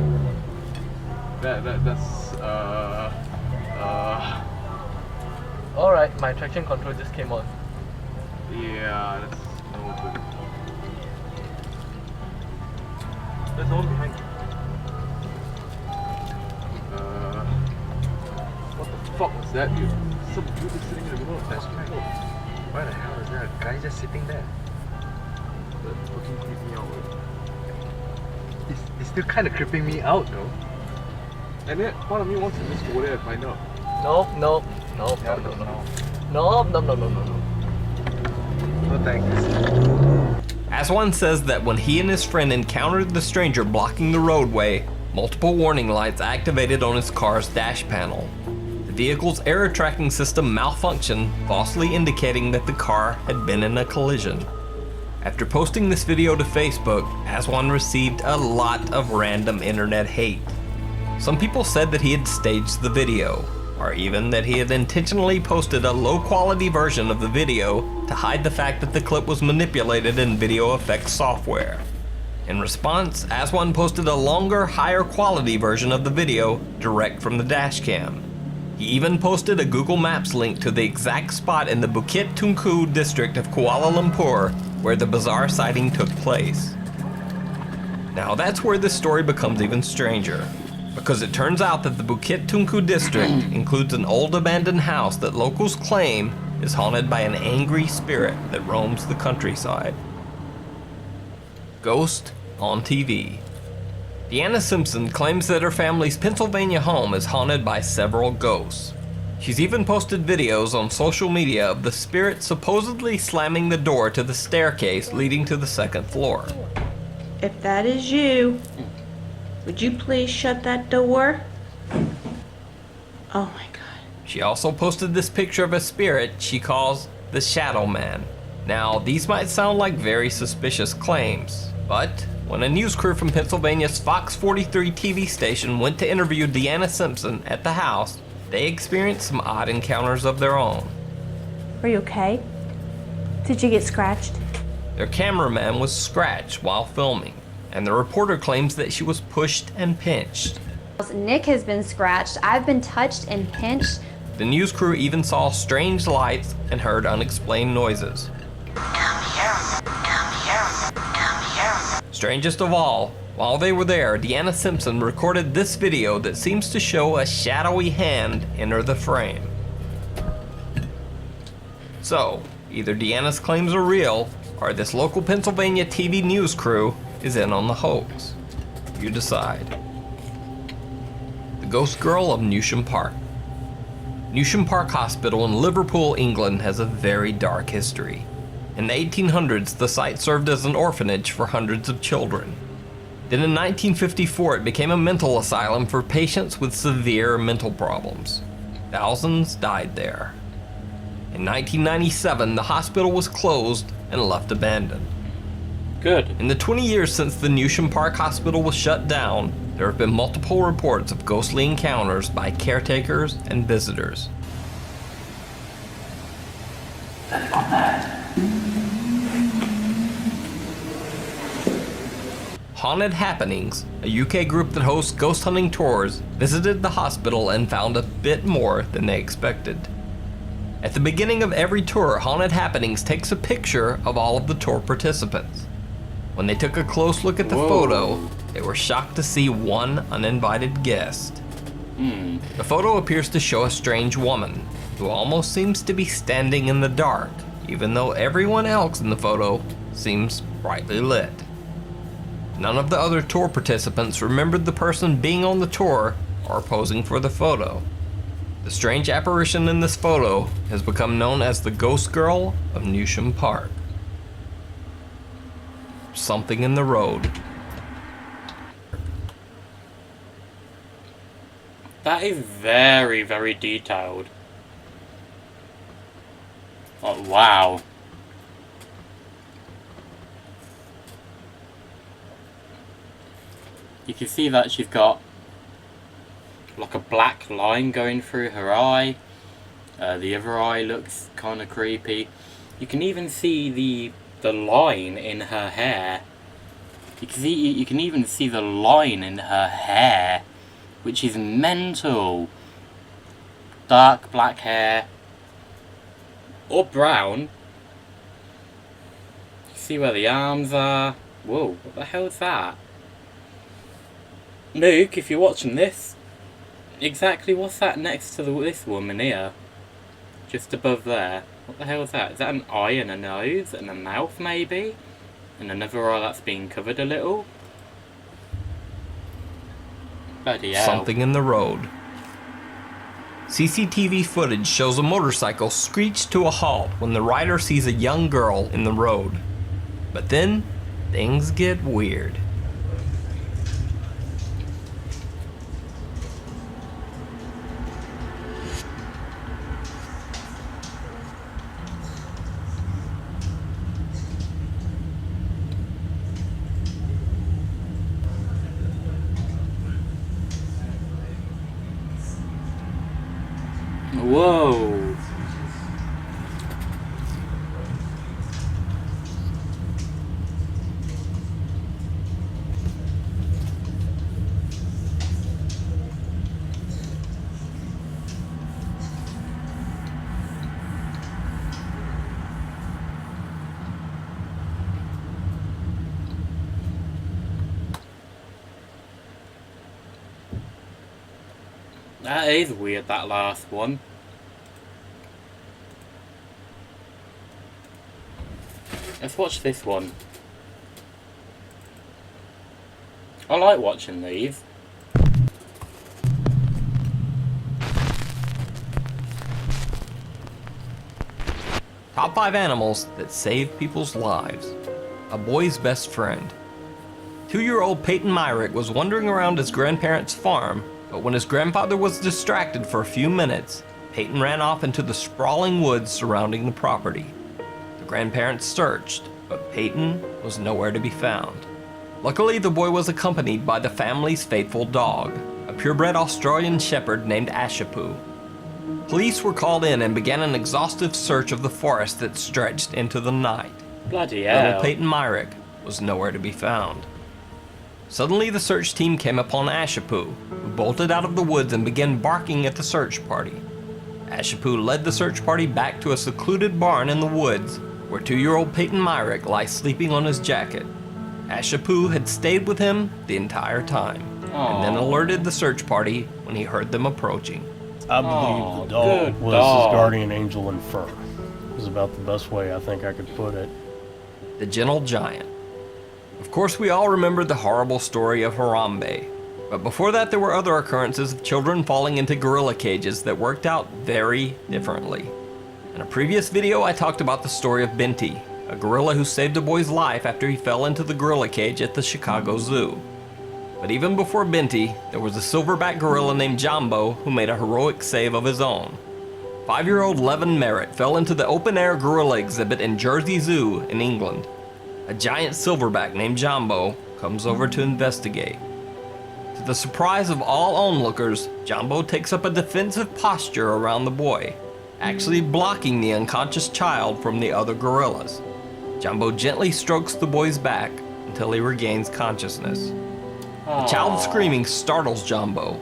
That's Alright, my traction control just came on. yeah, that's no good. There's no one behind. What the fuck was that, dude? Some dude is sitting in the middle of the road. Why the hell is there a guy just sitting there? That's fucking creeping me out. It's still kind of creeping me out though. And then part of me wants to just go there and find out. No, thanks. Aswan says that when he and his friend encountered the stranger blocking the roadway, multiple warning lights activated on his car's dash panel. The vehicle's error tracking system malfunctioned, falsely indicating that the car had been in a collision. After posting this video to Facebook, Aswan received a lot of random internet hate. Some people said that he had staged the video, or even that he had intentionally posted a low-quality version of the video to hide the fact that the clip was manipulated in video effects software. In response, Aswan posted a longer, higher quality version of the video direct from the dashcam. He even posted a Google Maps link to the exact spot in the Bukit Tungku district of Kuala Lumpur where the bizarre sighting took place. Now that's where this story becomes even stranger, because it turns out that the Bukit Tungku district includes an old abandoned house that locals claim is haunted by an angry spirit that roams the countryside. Ghost on TV. Deanna Simpson claims that her family's Pennsylvania home is haunted by several ghosts. She's even posted videos on social media of the spirit supposedly slamming the door to the staircase leading to the second floor. If that is you, would you please shut that door? Oh my God. She also posted this picture of a spirit she calls the Shadow Man. Now, these might sound like very suspicious claims, but when a news crew from Pennsylvania's Fox 43 TV station went to interview Deanna Simpson at the house, they experienced some odd encounters of their own. Are you okay? Did you get scratched? Their cameraman was scratched while filming, and the reporter claims that she was pushed and pinched. Nick has been scratched. I've been touched and pinched. The news crew even saw strange lights and heard unexplained noises. Strangest of all, while they were there, Deanna Simpson recorded this video that seems to show a shadowy hand enter the frame. So, either Deanna's claims are real, or this local Pennsylvania TV news crew is in on the hoax. You decide. The Ghost Girl of Newsham Park. Newsham Park Hospital in Liverpool, England has a very dark history. In the 1800s, the site served as an orphanage for hundreds of children. Then in 1954, it became a mental asylum for patients with severe mental problems. Thousands died there. In 1997, the hospital was closed and left abandoned. Good. In the 20 years since the Newsham Park Hospital was shut down, there have been multiple reports of ghostly encounters by caretakers and visitors. Haunted Happenings, a UK group that hosts ghost hunting tours, visited the hospital and found a bit more than they expected. At the beginning of every tour, Haunted Happenings takes a picture of all of the tour participants. When they took a close look at the photo, they were shocked to see one uninvited guest. The photo appears to show a strange woman, who almost seems to be standing in the dark, even though everyone else in the photo seems brightly lit. None of the other tour participants remembered the person being on the tour or posing for the photo. The strange apparition in this photo has become known as the Ghost Girl of Newsham Park. Something in the road. That is very, very detailed. Oh, wow. You can see that she's got like a black line going through her eye. The other eye looks kind of creepy. You can even see the line in her hair. You can even see the line in her hair, which is mental. Dark black hair, or brown. See where the arms are. Whoa, what the hell is that? Luke, if you're watching this, exactly what's that next to this woman here? Just above there. What the hell is that? Is that an eye and a nose and a mouth maybe? And another eye that's being covered a little? Bloody hell. Something in the road. CCTV footage shows a motorcycle screech to a halt when the rider sees a young girl in the road. But then, things get weird. Whoa. That is weird, that last one. Let's watch this one. I like watching these. Top 5 animals that save people's lives. A boy's best friend. 2-year-old Peyton Myrick was wandering around his grandparents' farm, but when his grandfather was distracted for a few minutes, Peyton ran off into the sprawling woods surrounding the property. The grandparents searched, but Peyton was nowhere to be found. Luckily, the boy was accompanied by the family's faithful dog, a purebred Australian shepherd named Ashipu. Police were called in and began an exhaustive search of the forest that stretched into the night. Bloody hell. Little Peyton Myrick was nowhere to be found. Suddenly, the search team came upon Ashipu, who bolted out of the woods and began barking at the search party. Ashipu led the search party back to a secluded barn in the woods, where 2-year-old Peyton Myrick lay sleeping on his jacket. Ashipu had stayed with him the entire time, and then alerted the search party when he heard them approaching. I believe the dog was his guardian angel in fur. It was about the best way I think I could put it. The Gentle Giant. Of course, we all remember the horrible story of Harambe, but before that there were other occurrences of children falling into gorilla cages that worked out very differently. In a previous video, I talked about the story of Binti, a gorilla who saved a boy's life after he fell into the gorilla cage at the Chicago Zoo. But even before Binti, there was a silverback gorilla named Jumbo who made a heroic save of his own. 5-year-old Levin Merritt fell into the open-air gorilla exhibit in Jersey Zoo in England. A giant silverback named Jumbo comes over to investigate. To the surprise of all onlookers, Jumbo takes up a defensive posture around the boy, actually blocking the unconscious child from the other gorillas. Jumbo gently strokes the boy's back until he regains consciousness. The child screaming startles Jumbo.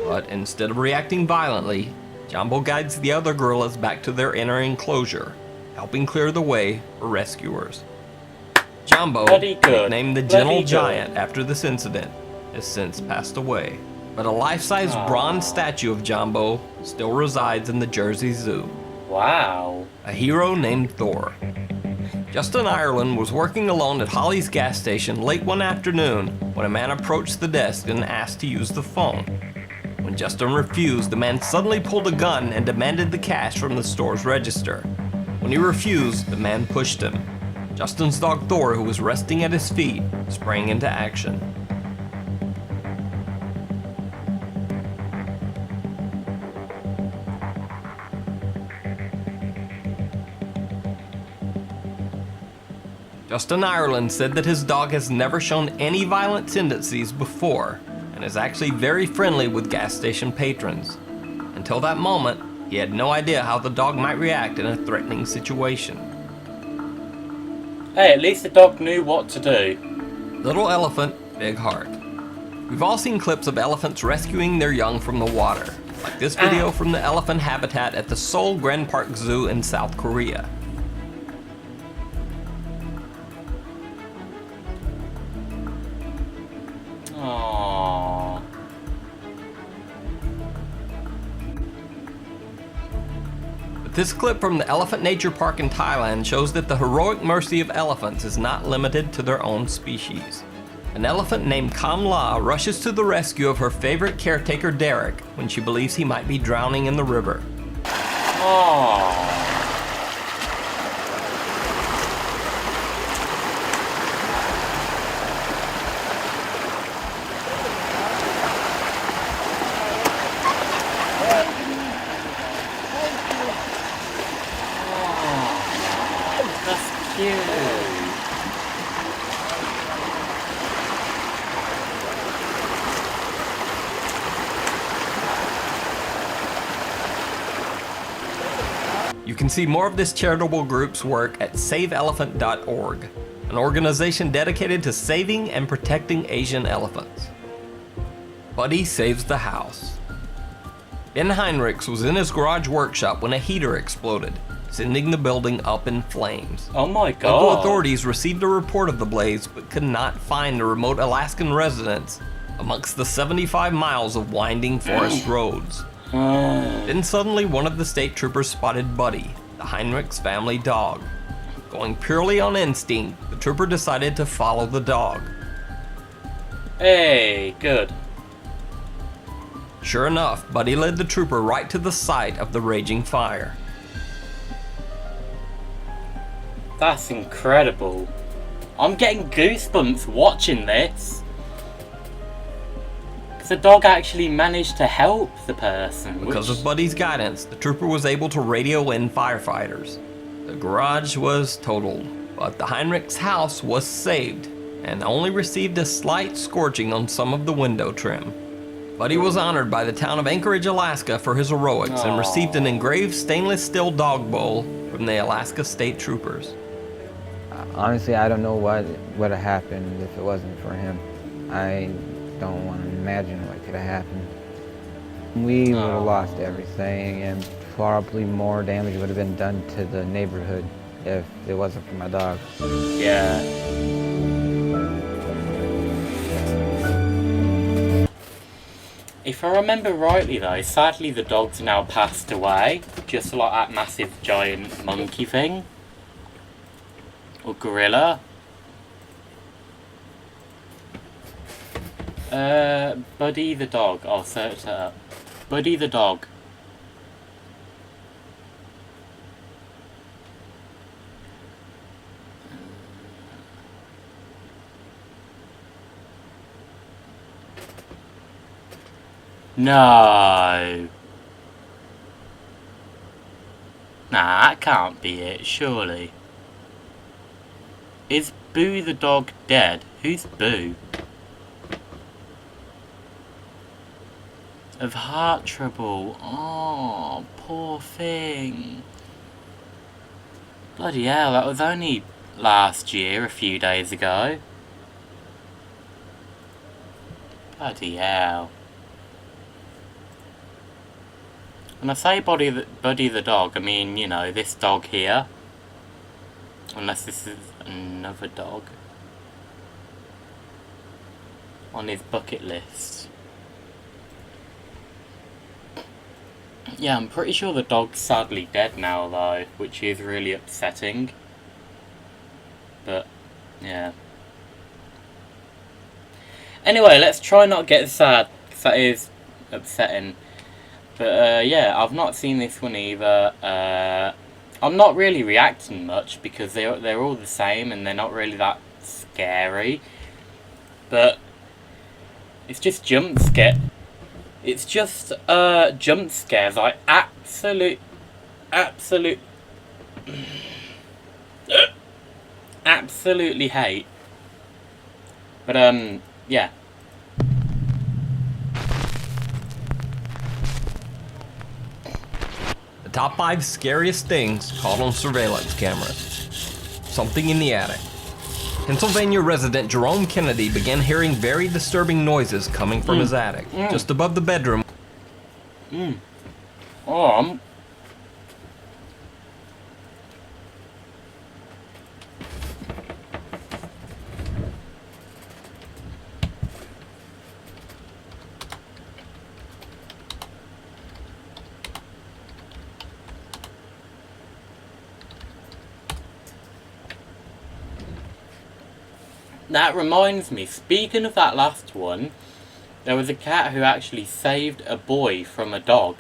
But instead of reacting violently, Jumbo guides the other gorillas back to their inner enclosure, helping clear the way for rescuers. Jumbo, nicknamed the Gentle Giant after this incident, has since passed away. But a life-size bronze statue of Jumbo still resides in the Jersey Zoo. Wow. A hero named Thor. Justin Ireland was working alone at Holly's gas station late one afternoon when a man approached the desk and asked to use the phone. When Justin refused, the man suddenly pulled a gun and demanded the cash from the store's register. When he refused, the man pushed him. Justin's dog Thor, who was resting at his feet, sprang into action. Justin Ireland said that his dog has never shown any violent tendencies before, and is actually very friendly with gas station patrons. Until that moment, he had no idea how the dog might react in a threatening situation. Hey, at least the dog knew what to do. Little elephant, big heart. We've all seen clips of elephants rescuing their young from the water, like this video from the elephant habitat at the Seoul Grand Park Zoo in South Korea. Aww. But this clip from the Elephant Nature Park in Thailand shows that the heroic mercy of elephants is not limited to their own species. An elephant named Kamla rushes to the rescue of her favorite caretaker Derek when she believes he might be drowning in the river. Aww. That's cute. You can see more of this charitable group's work at saveelephant.org, an organization dedicated to saving and protecting Asian elephants. Buddy saves the house. Ben Heinrichs was in his garage workshop when a heater exploded, sending the building up in flames. Oh my god. Local authorities received a report of the blaze but could not find the remote Alaskan residents amongst the 75 miles of winding forest roads. Then suddenly one of the state troopers spotted Buddy, the Heinrichs family dog. Going purely on instinct, the trooper decided to follow the dog. Hey, good. Sure enough, Buddy led the trooper right to the site of the raging fire. That's incredible. I'm getting goosebumps watching this. Because the dog actually managed to help the person. Because of Buddy's guidance, the trooper was able to radio in firefighters. The garage was totaled, but the Heinrichs house was saved and only received a slight scorching on some of the window trim. Buddy was honored by the town of Anchorage, Alaska for his heroics and received an engraved stainless steel dog bowl from the Alaska State Troopers. Honestly, I don't know what would have happened if it wasn't for him. I don't want to imagine what could have happened. We would have lost everything, and probably more damage would have been done to the neighborhood if it wasn't for my dog. Yeah. If I remember rightly though, sadly the dog's now passed away, just like that massive giant monkey thing. Or gorilla. Buddy the dog, I'll search that up. Buddy the dog. No. Nah, that can't be it, surely. Is Boo the dog dead? Who's Boo? Of heart trouble. Oh, poor thing. Bloody hell, that was only last year, a few days ago. Bloody hell. When I say Buddy the dog, I mean, you know, this dog here. Unless this is another dog. On his bucket list. Yeah, I'm pretty sure the dog's sadly dead now though, which is really upsetting. But, yeah. Anyway, let's try not get sad, because that is upsetting. But yeah, I've not seen this one either. I'm not really reacting much because they're all the same and they're not really that scary. But it's just jump scare. It's just jump scares I absolutely hate. But yeah. The top 5 scariest things caught on surveillance cameras. Something in the attic. Pennsylvania resident Jerome Kennedy began hearing very disturbing noises coming from his attic, just above the bedroom. That reminds me, speaking of that last one, there was a cat who actually saved a boy from a dog.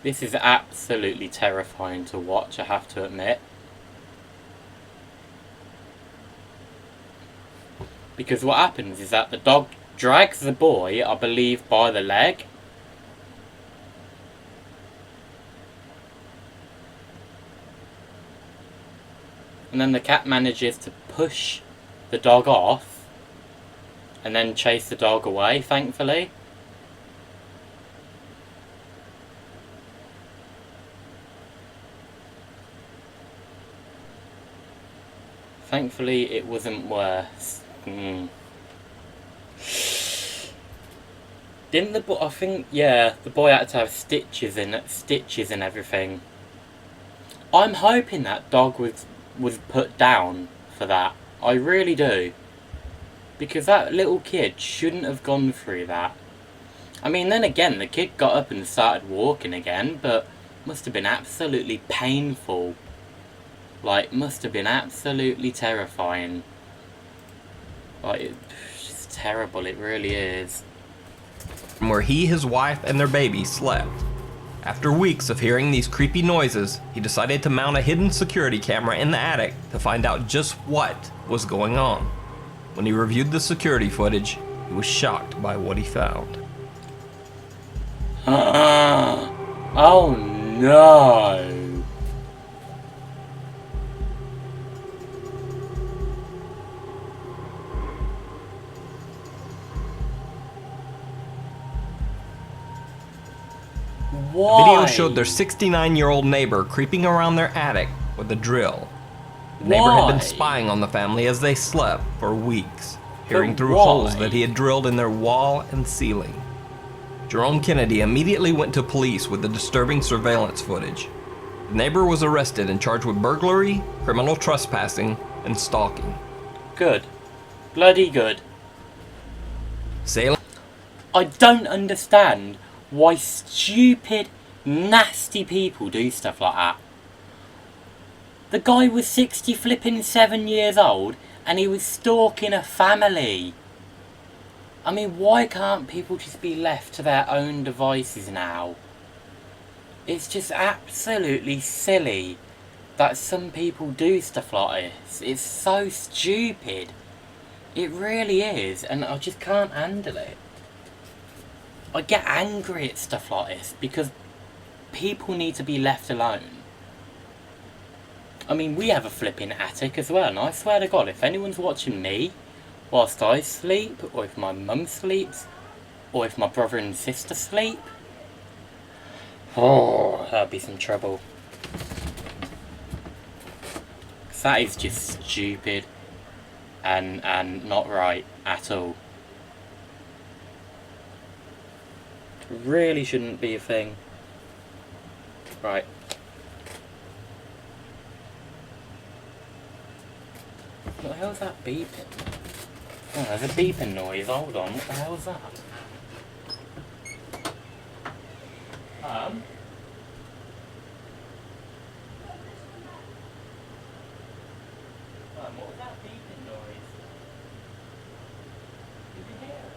This is absolutely terrifying to watch, I have to admit. Because what happens is that the dog drags the boy, I believe, by the leg. And then the cat manages to push the dog off and then chase the dog away, thankfully. Thankfully, it wasn't worse. Didn't the boy? I think, yeah, the boy had to have stitches and everything. I'm hoping that dog was put down for that. I really do, because that little kid shouldn't have gone through that. I mean, then again, the kid got up and started walking again, but must have been absolutely painful. Like, must have been absolutely terrifying. Like, it's just terrible, it really is. Where he, his wife, and their baby slept. After weeks of hearing these creepy noises, he decided to mount a hidden security camera in the attic to find out just what was going on. When he reviewed the security footage, he was shocked by what he found. Oh no! Why? The video showed their 69-year-old neighbor creeping around their attic with a drill. The neighbor had been spying on the family as they slept for weeks, peering through holes that he had drilled in their wall and ceiling. Jerome Kennedy immediately went to police with the disturbing surveillance footage. The neighbor was arrested and charged with burglary, criminal trespassing, and stalking. Good. Bloody good. Salem. I don't understand why stupid, nasty people do stuff like that. The guy was 67 years old and he was stalking a family. I mean, why can't people just be left to their own devices now? It's just absolutely silly that some people do stuff like this. It's so stupid. It really is, and I just can't handle it. I get angry at stuff like this because people need to be left alone. I mean, we have a flipping attic as well, and I swear to God, if anyone's watching me whilst I sleep, or if my mum sleeps, or if my brother and sister sleep, oh, that'd be some trouble. 'Cause that is just stupid and not right at all. Really shouldn't be a thing. Right. What the hell's that beeping? Oh, there's a beeping noise. Hold on. What the hell's that? What was that beeping noise? Did you hear it?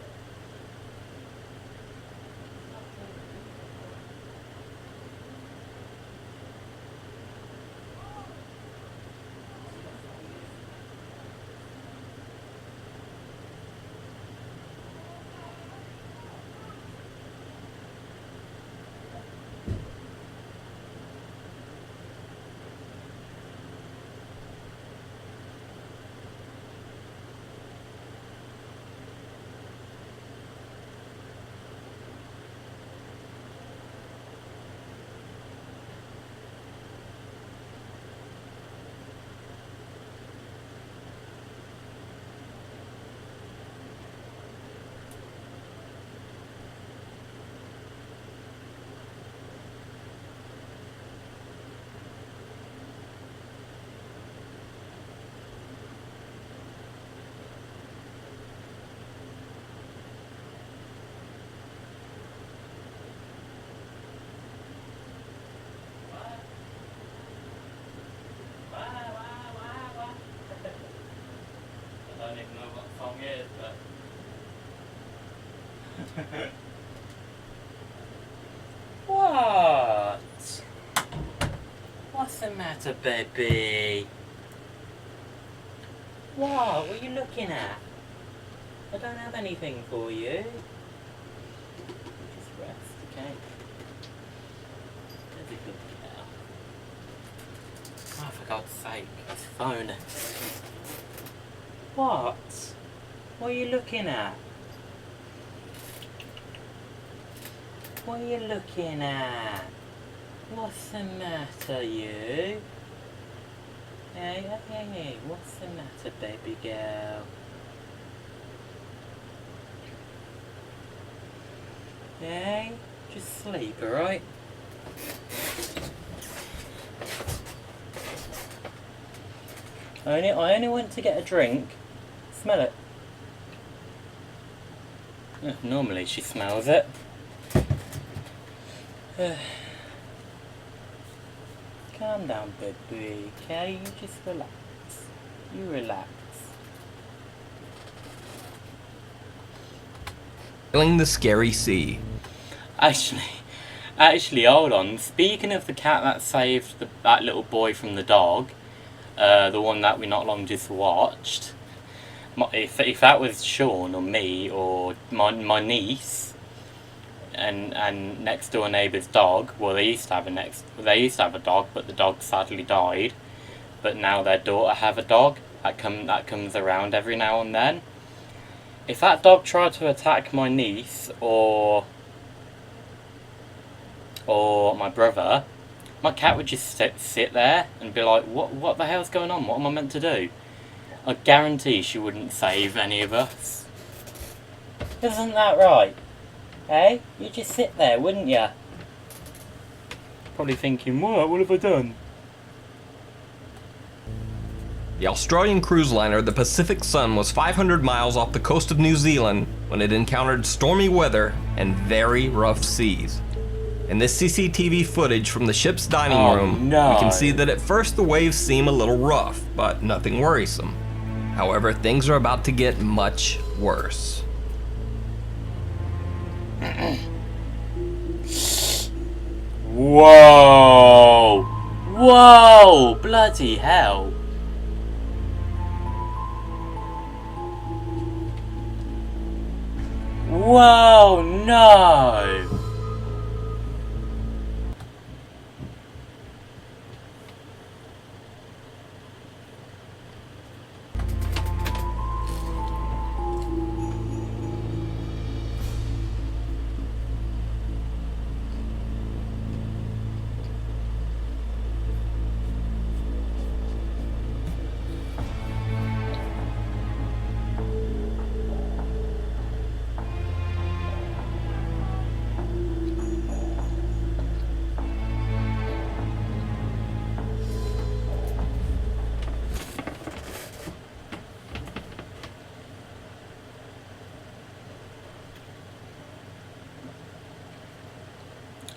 I don't even know what the song is, but... What? What's the matter, baby? What are you looking at? I don't have anything for you. Just rest, okay? There's a good girl. Oh, for God's sake, this phone. What? What are you looking at? What are you looking at? What's the matter, you? Hey, what's the matter, baby girl? Hey, just sleep, alright? I only went to get a drink. Smell it. Normally she smells it. Calm down, baby, okay? You just relax. You relax. Feeling the scary sea. Actually, hold on. Speaking of the cat that saved that little boy from the dog, the one that we not long just watched, if that was Sean or me or my niece and next door neighbour's dog, well, they used to have a dog, but the dog sadly died. But now their daughter have a dog that comes around every now and then. If that dog tried to attack my niece or my brother, my cat would just sit there and be like, what the hell's going on? What am I meant to do? I guarantee she wouldn't save any of us. Isn't that right? Hey? You'd just sit there, wouldn't you? Probably thinking, what have I done? The Australian cruise liner, the Pacific Sun, was 500 miles off the coast of New Zealand when it encountered stormy weather and very rough seas. In this CCTV footage from the ship's dining room, we can see that at first the waves seem a little rough, but nothing worrisome. However, things are about to get much worse. Whoa! Whoa! Bloody hell! Whoa, no!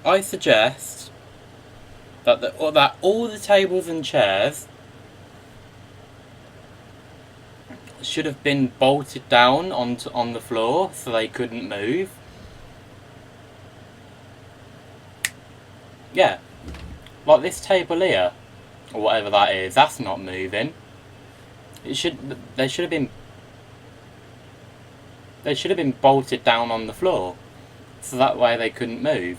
I suggest that all the tables and chairs should have been bolted down on the floor so they couldn't move. Yeah, like this table here, or whatever that is, that's not moving. They should have been bolted down on the floor so that way they couldn't move.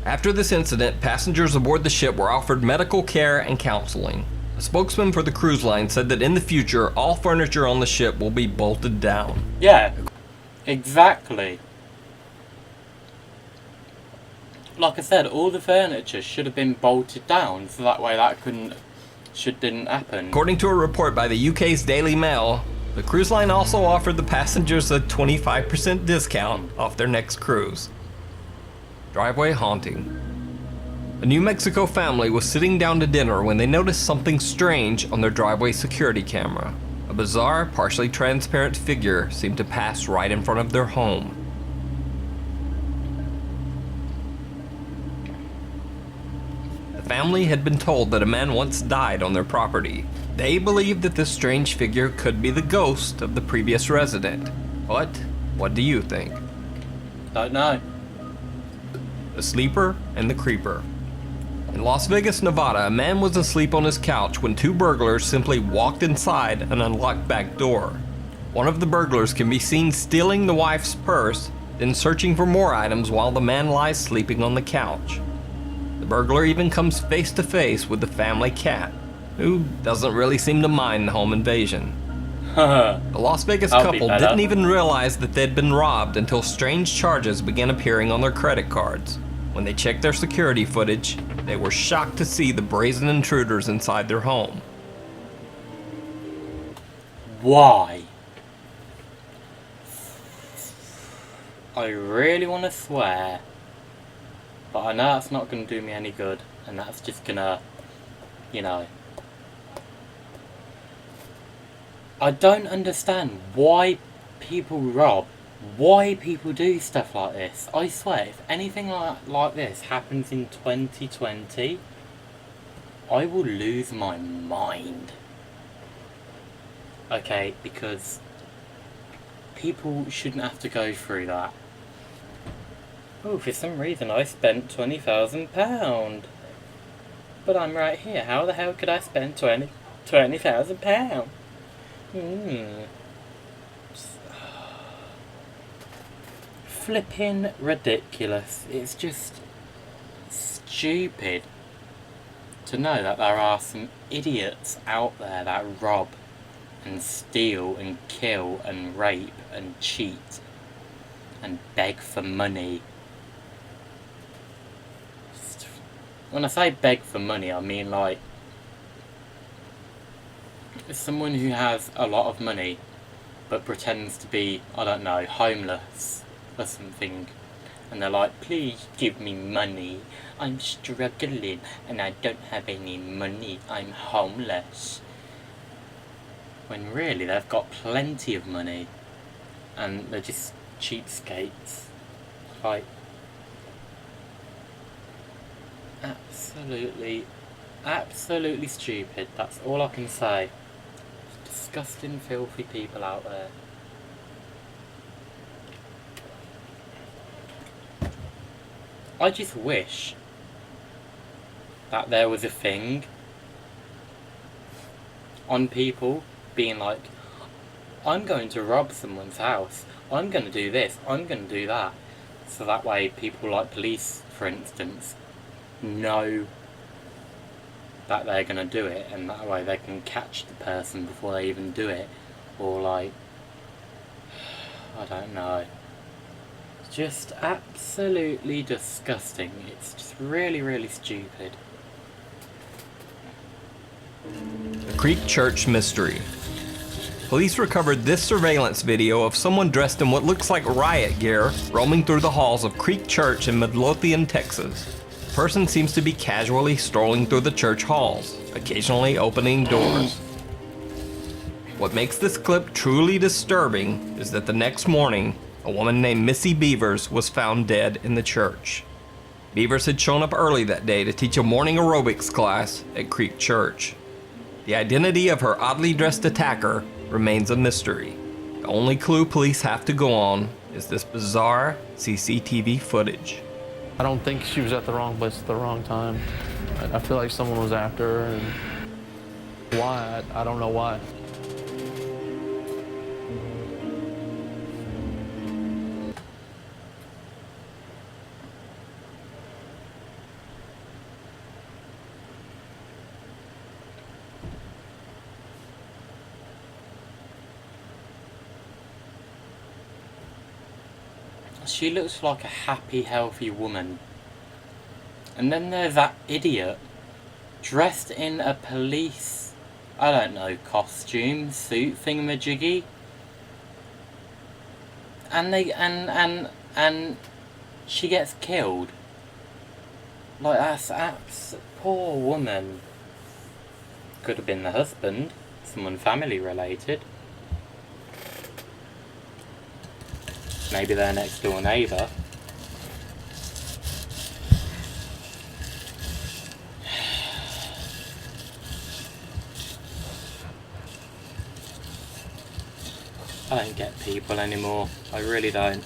After this incident, passengers aboard the ship were offered medical care and counseling. A spokesman for the cruise line said that in the future, all furniture on the ship will be bolted down. Yeah, exactly. Like I said, all the furniture should have been bolted down so that way that didn't happen. According to a report by the UK's Daily Mail, the cruise line also offered the passengers a 25% discount off their next cruise. Driveway haunting. A New Mexico family was sitting down to dinner when they noticed something strange on their driveway security camera. A bizarre, partially transparent figure seemed to pass right in front of their home. The family had been told that a man once died on their property. They believed that this strange figure could be the ghost of the previous resident, but What do you think? Don't know. The Sleeper and the Creeper. In Las Vegas, Nevada, a man was asleep on his couch when two burglars simply walked inside an unlocked back door. One of the burglars can be seen stealing the wife's purse, then searching for more items while the man lies sleeping on the couch. The burglar even comes face to face with the family cat, who doesn't really seem to mind the home invasion. The Las Vegas couple didn't even realize that they'd been robbed until strange charges began appearing on their credit cards. When they checked their security footage, they were shocked to see the brazen intruders inside their home. Why? I really want to swear, but I know that's not going to do me any good, and that's just gonna, you know. I don't understand why people rob, why people do stuff like this. I swear, if anything like this happens in 2020, I will lose my mind. Okay, because people shouldn't have to go through that. Oh, for some reason I spent £20,000. But I'm right here. How the hell could I spend £20,000? Flipping ridiculous. It's just stupid to know that there are some idiots out there that rob and steal and kill and rape and cheat and beg for money. When I say beg for money, I mean like someone who has a lot of money but pretends to be, I don't know, homeless or something, and they're like, please give me money, I'm struggling and I don't have any money, I'm homeless. When really they've got plenty of money and they're just cheapskates. Like, absolutely stupid. That's all I can say. Disgusting, filthy people out there. I just wish that there was a thing on people being like, I'm going to rob someone's house, I'm going to do this, I'm going to do that. So that way people like police, for instance, know that they're going to do it, and that way they can catch the person before they even do it. Or like, I don't know. Just absolutely disgusting. It's just really stupid. The Creek Church Mystery. Police recovered this surveillance video of someone dressed in what looks like riot gear roaming through the halls of Creek Church in Midlothian, Texas. The person seems to be casually strolling through the church halls, occasionally opening doors. What makes this clip truly disturbing is that the next morning, a woman named Missy Beavers was found dead in the church. Beavers had shown up early that day to teach a morning aerobics class at Creek Church. The identity of her oddly dressed attacker remains a mystery. The only clue police have to go on is this bizarre CCTV footage. I don't think she was at the wrong place at the wrong time. I feel like someone was after her, and why? I don't know why. She looks like a happy, healthy woman. And then there's that idiot dressed in a police, I don't know, costume, suit thingamajiggy. And she gets killed. Like, that's poor woman. Could have been the husband, someone family related. Maybe their next door neighbour. I don't get people anymore. I really don't.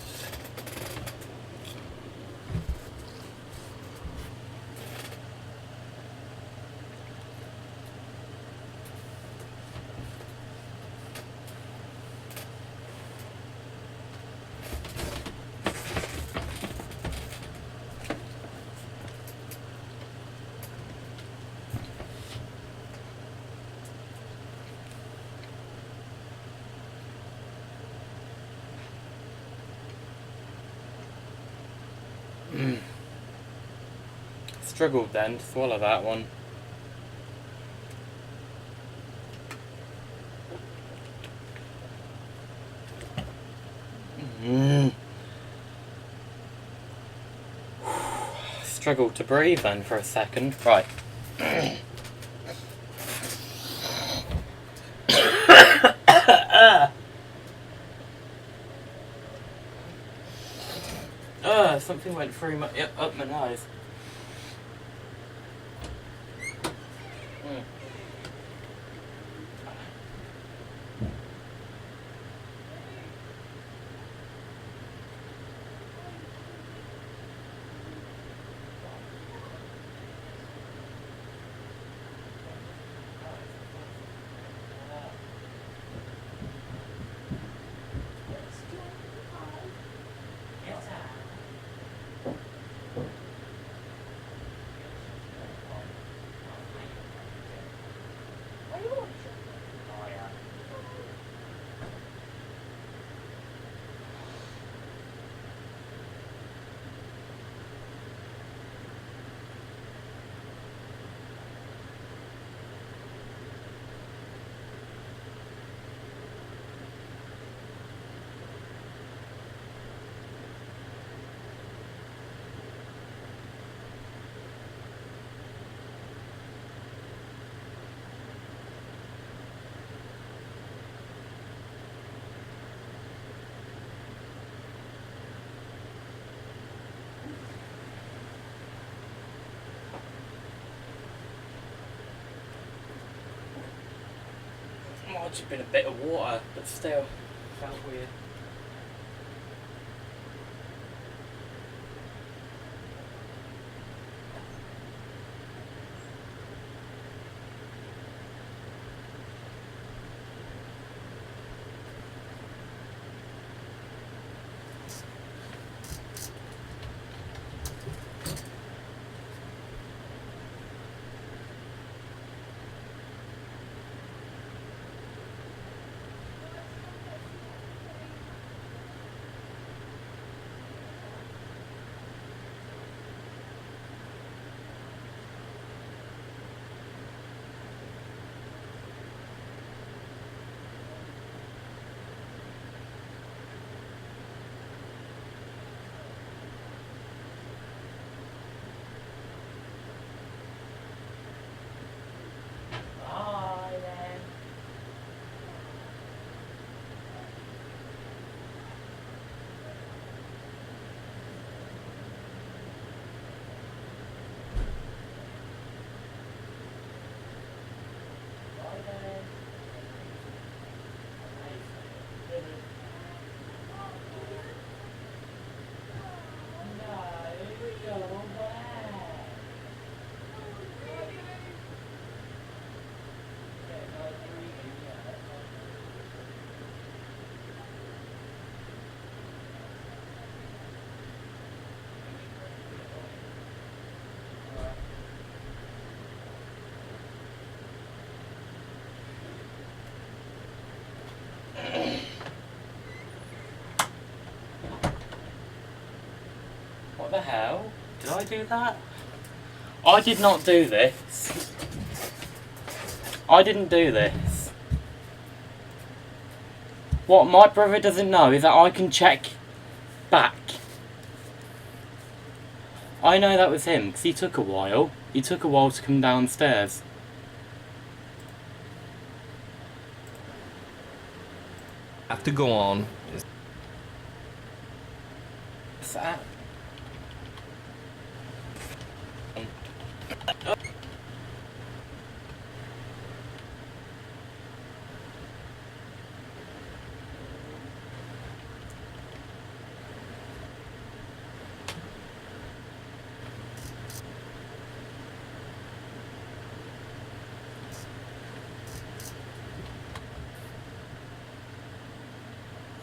Struggled then to swallow that one. Struggled to breathe then for a second. Right. Something went through my up my nose. Might have been a bit of water, but still felt weird. What the hell? Did I do that? I did not do this. I didn't do this. What my brother doesn't know is that I can check back. I know that was him, because he took a while. He took a while to come downstairs. Have to go on. What's that?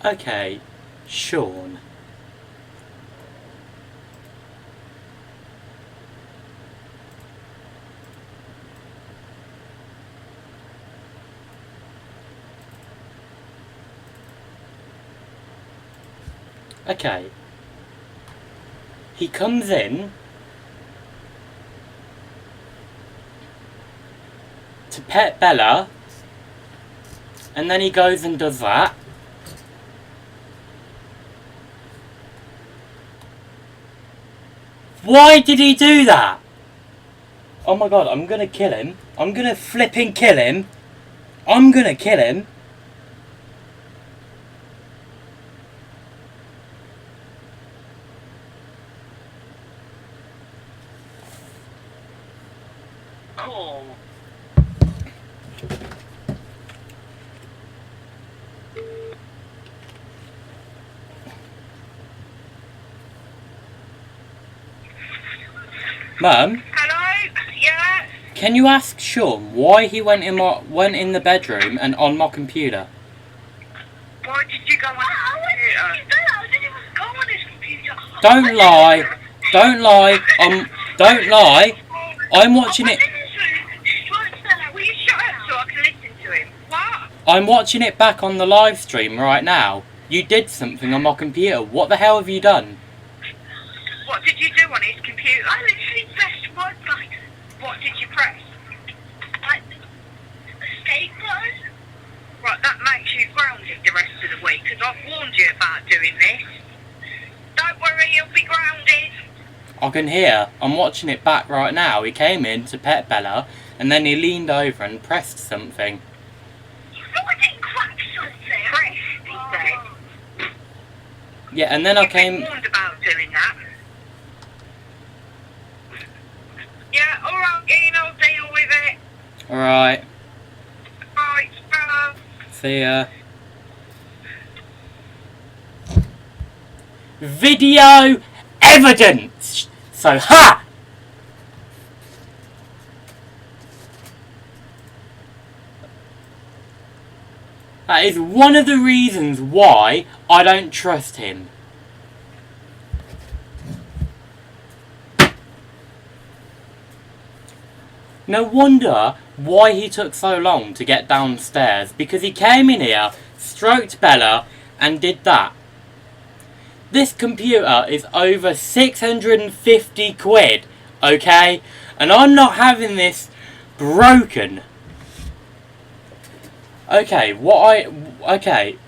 Okay, Sean. Okay. He comes in to pet Bella, and then he goes and does that. Why did he do that? Oh my god, I'm gonna kill him. I'm gonna flipping kill him. I'm gonna kill him. Cool. Mum, Hello? Yeah? can you ask Sean why he went in the bedroom and on my computer? Why did you go on his computer? I didn't even go on his computer. Don't lie. Don't lie. Don't lie. I'm watching it. Will you shut up so I can listen to him? What? I'm watching it back on the live stream right now. You did something on my computer. What the hell have you done? What did you do on his computer? I literally pressed one button. What did you press? Escape button? Right, that makes you grounded the rest of the week, because I've warned you about doing this. Don't worry, you'll be grounded. I can hear. I'm watching it back right now. He came in to pet Bella, and then he leaned over and pressed something. I didn't crack something. Pressed, he said. Yeah, and then I You've been came... warned about doing that. Yeah, alright, Ian, I'll deal with it. Alright. Right, See ya. Video evidence! So, ha! That is one of the reasons why I don't trust him. No wonder why he took so long to get downstairs, because he came in here, stroked Bella, and did that. This computer is over 650 quid, okay? And I'm not having this broken. Okay, okay.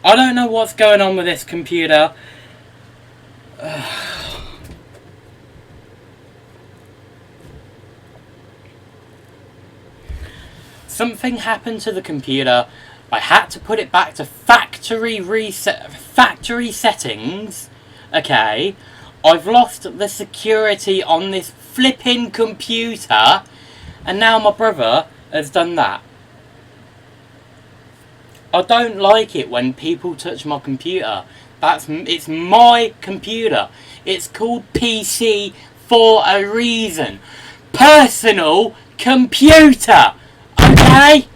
I don't know what's going on with this computer. Something happened to the computer. I had to put it back to factory settings. Okay. I've lost the security on this flipping computer. And now my brother has done that. I don't like it when people touch my computer. It's my computer. It's called PC for a reason. Personal computer. Okay?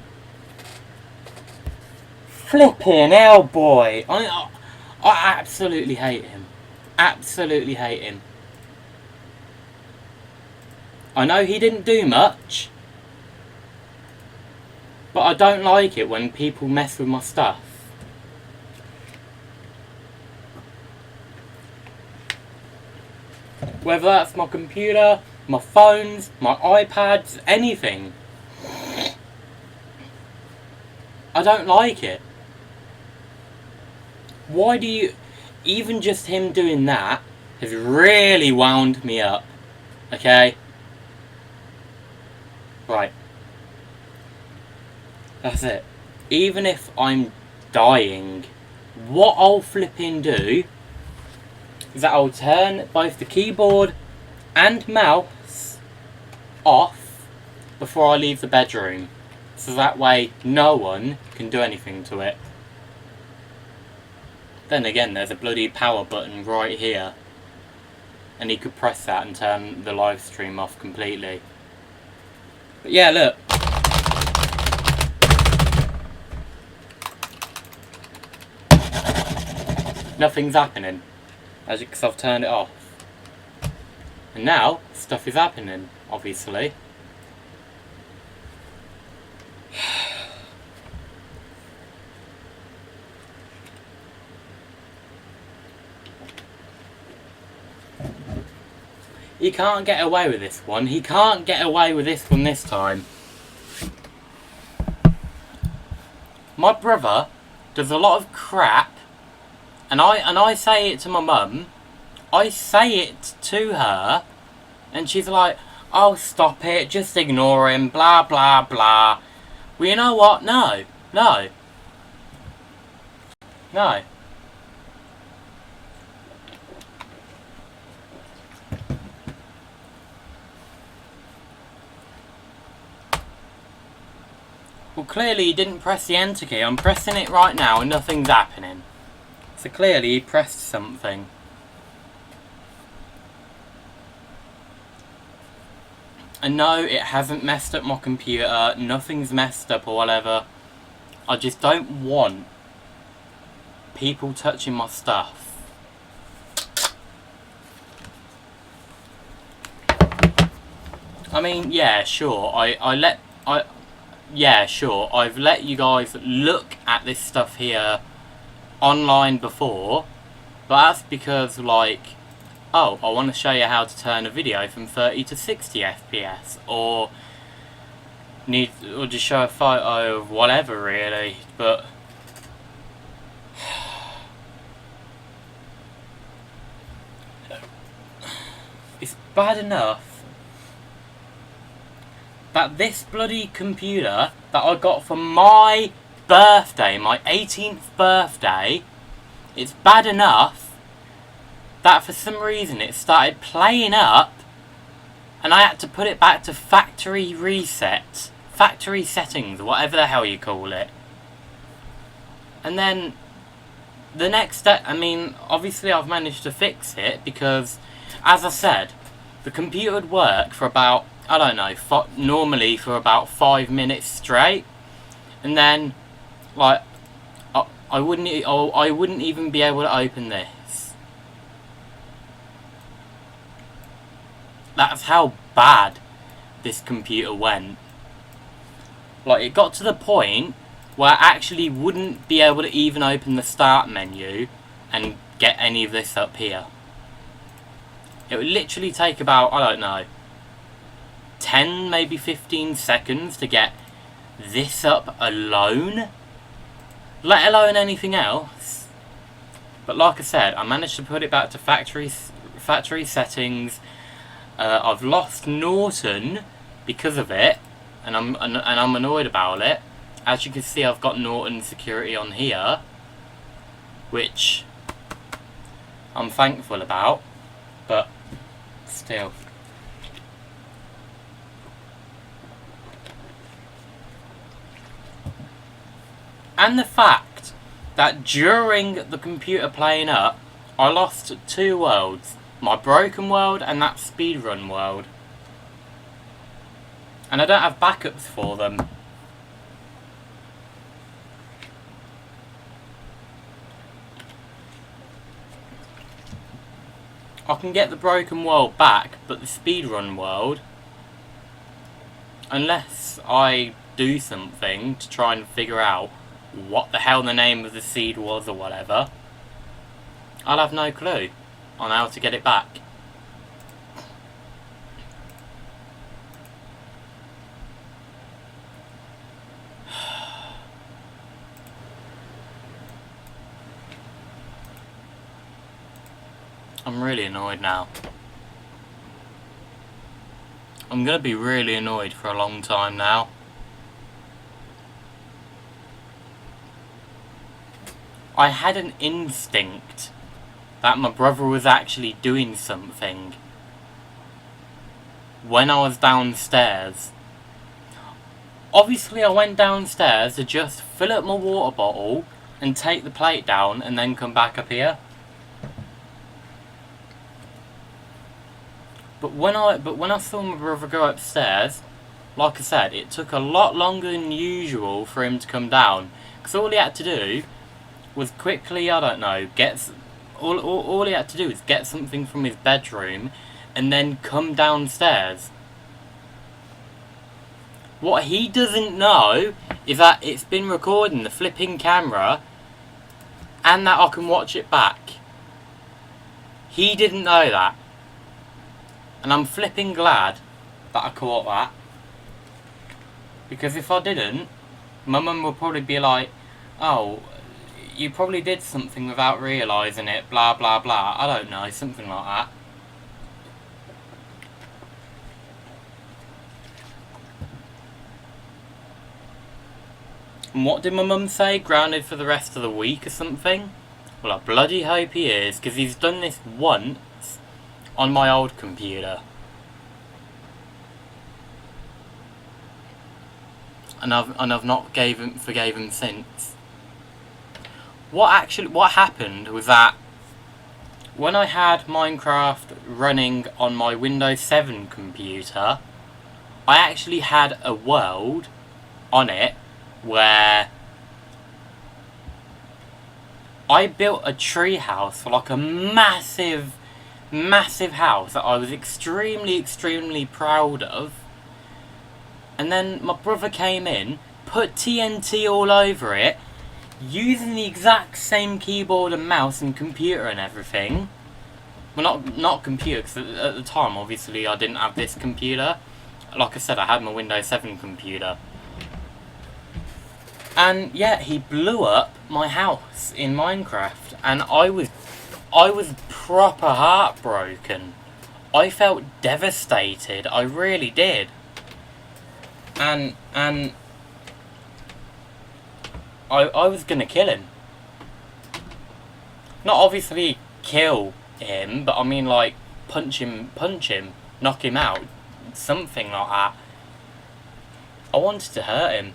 Flipping hell, boy. I absolutely hate him. Absolutely hate him. I know he didn't do much, but I don't like it when people mess with my stuff. Whether that's my computer, my phones, my iPads, anything. I don't like it. Why do you... Even just him doing that has really wound me up. Okay? Right. That's it. Even if I'm dying, what I'll flipping do is that I'll turn both the keyboard and mouse off before I leave the bedroom. So that way no one can do anything to it. Then again, there's a bloody power button right here. And he could press that and turn the live stream off completely. But yeah, look. nothing's happening. Because I've turned it off. And now, stuff is happening, obviously. He can't get away with this one. He can't get away with this one this time. My brother does a lot of crap, and I say it to my mum. I say it to her, and she's like, "Oh, stop it, just ignore him, blah blah blah." Well, you know what? No. Well, clearly he didn't press the enter key. I'm pressing it right now and nothing's happening. So clearly he pressed something. And no, it hasn't messed up my computer. Nothing's messed up or whatever. I just don't want people touching my stuff. I mean, yeah, sure. Yeah, sure, I've let you guys look at this stuff here online before, but that's because, like, oh, I want to show you how to turn a video from 30 to 60 FPS, or just show a photo of whatever, really, but it's bad enough that this bloody computer that I got for my birthday, my 18th birthday, it's bad enough that for some reason it started playing up and I had to put it back to factory reset, factory settings, whatever the hell you call it. And then the next step, I mean, obviously I've managed to fix it because, as I said, the computer would work for about, I don't know, normally for about 5 minutes straight, and then, like, I wouldn't even be able to open this. That's how bad this computer went. Like, it got to the point where I actually wouldn't be able to even open the start menu and get any of this up here. It would literally take about, I don't know, 10, maybe 15 seconds to get this up alone, let alone anything else. But like I said, I managed to put it back to factory settings. I've lost Norton because of it, and I'm annoyed about it. As you can see, I've got Norton security on here, which I'm thankful about, but still. And the fact that during the computer playing up, I lost 2 worlds. My broken world and that speedrun world. And I don't have backups for them. I can get the broken world back, but the speedrun world, unless I do something to try and figure out what the hell the name of the seed was or whatever, I'll have no clue on how to get it back. I'm really annoyed now. I'm gonna be really annoyed for a long time now. I had an instinct that my brother was actually doing something when I was downstairs. Obviously I went downstairs to just fill up my water bottle and take the plate down and then come back up here. But when I saw my brother go upstairs, like I said, it took a lot longer than usual for him to come down. Because all he had to do was quickly, I don't know, All he had to do was get something from his bedroom and then come downstairs. What he doesn't know is that it's been recording the flipping camera and that I can watch it back. He didn't know that. And I'm flipping glad that I caught that. Because if I didn't, my mum would probably be like, oh, you probably did something without realising it, blah blah blah. I don't know, something like that. And what did my mum say? Grounded for the rest of the week or something? Well, I bloody hope he is, because he's done this once on my old computer. And I've not forgave him since. What happened was that when I had Minecraft running on my Windows 7 computer, I actually had a world on it where I built a tree house for like a massive house that I was extremely proud of. And then my brother came in, put TNT all over it, using the exact same keyboard and mouse and computer and everything. Well, not computer, because at the time, obviously, I didn't have this computer. Like I said, I had my Windows 7 computer. And yeah, he blew up my house in Minecraft, and I was proper heartbroken. I felt devastated. I really did. And I was gonna kill him. Not obviously kill him, but I mean like punch him, knock him out, something like that. I wanted to hurt him.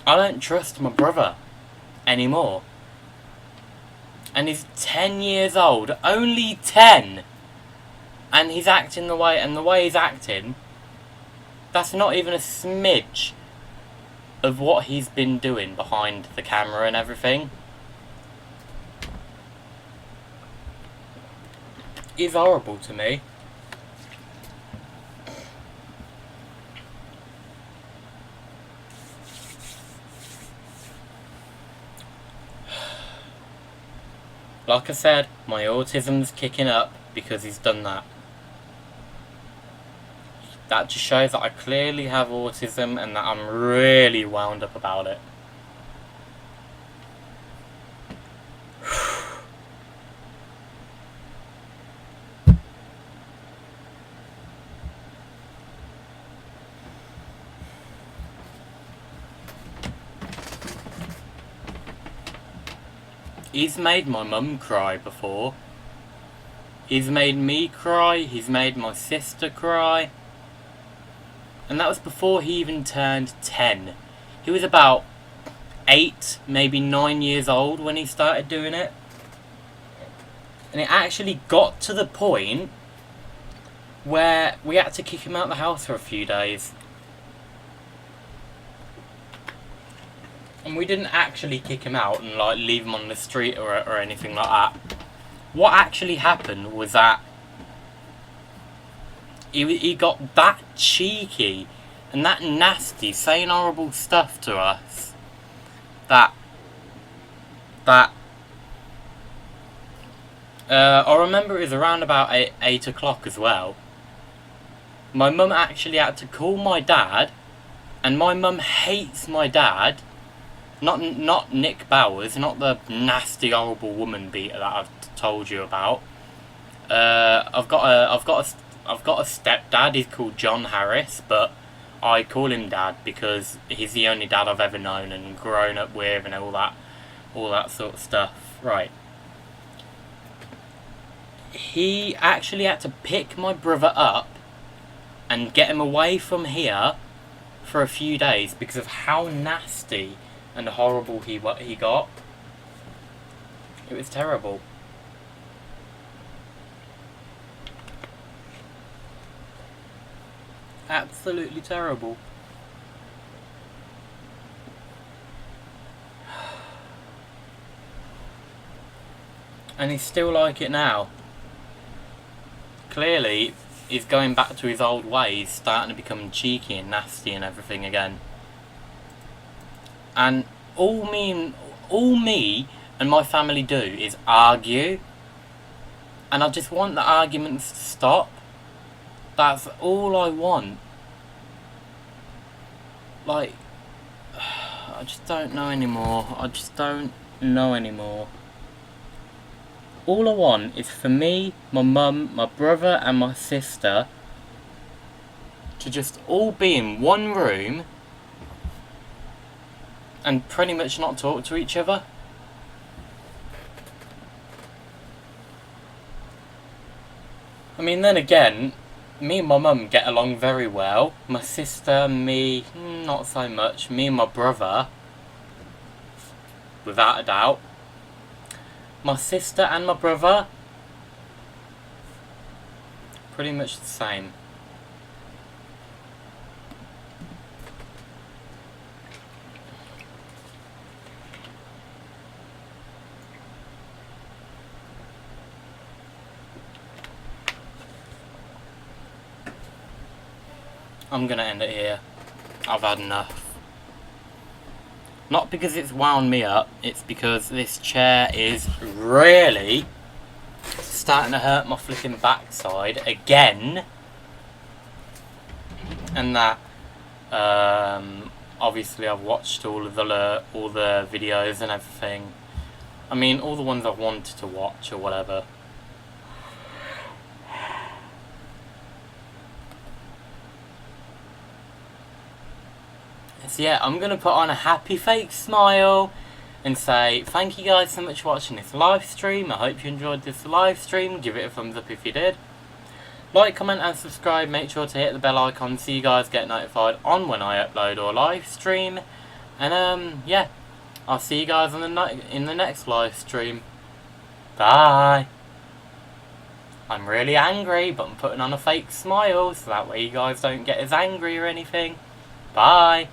I don't trust my brother anymore. And he's 10 years old, only 10, and he's acting the way he's acting, that's not even a smidge of what he's been doing behind the camera and everything. He's horrible to me. Like I said, my autism's kicking up because he's done that. That just shows that I clearly have autism and that I'm really wound up about it. He's made my mum cry before. He's made me cry, he's made my sister cry. And that was before he even turned 10. He was about 8, maybe 9 years old when he started doing it. And it actually got to the point where we had to kick him out of the house for a few days. And we didn't actually kick him out and like leave him on the street or anything like that. What actually happened was that he got that cheeky and that nasty, saying horrible stuff to us, that I remember it was around about 8 o'clock as well. My mum actually had to call my dad, and my mum hates my dad. Not Nick Bowers, not the nasty, horrible woman beater that I've told you about. I've got a stepdad. He's called John Harris, but I call him Dad because he's the only dad I've ever known and grown up with, and all that sort of stuff. Right. He actually had to pick my brother up and get him away from here for a few days because of how nasty and horrible he got. It was terrible. Absolutely terrible. And he's still like it now. Clearly, he's going back to his old ways, starting to become cheeky and nasty and everything again. And all me and my family do is argue. And I just want the arguments to stop. That's all I want. Like, I just don't know anymore. I just don't know anymore. All I want is for me, my mum, my brother and my sister to just all be in one room and pretty much not talk to each other. I mean, then again, me and my mum get along very well. My sister, me, not so much. Me and my brother, without a doubt. My sister and my brother, pretty much the same. I'm gonna end it here. I've had enough. Not because it's wound me up, it's because this chair is really starting to hurt my flipping backside again. And that, obviously I've watched all the videos and everything. I mean, all the ones I've wanted to watch or whatever. So yeah, I'm going to put on a happy fake smile and say thank you guys so much for watching this live stream. I hope you enjoyed this live stream. Give it a thumbs up if you did. Like, comment and subscribe. Make sure to hit the bell icon so you guys get notified on when I upload or live stream. And yeah, I'll see you guys in the next live stream. Bye. I'm really angry, but I'm putting on a fake smile so that way you guys don't get as angry or anything. Bye.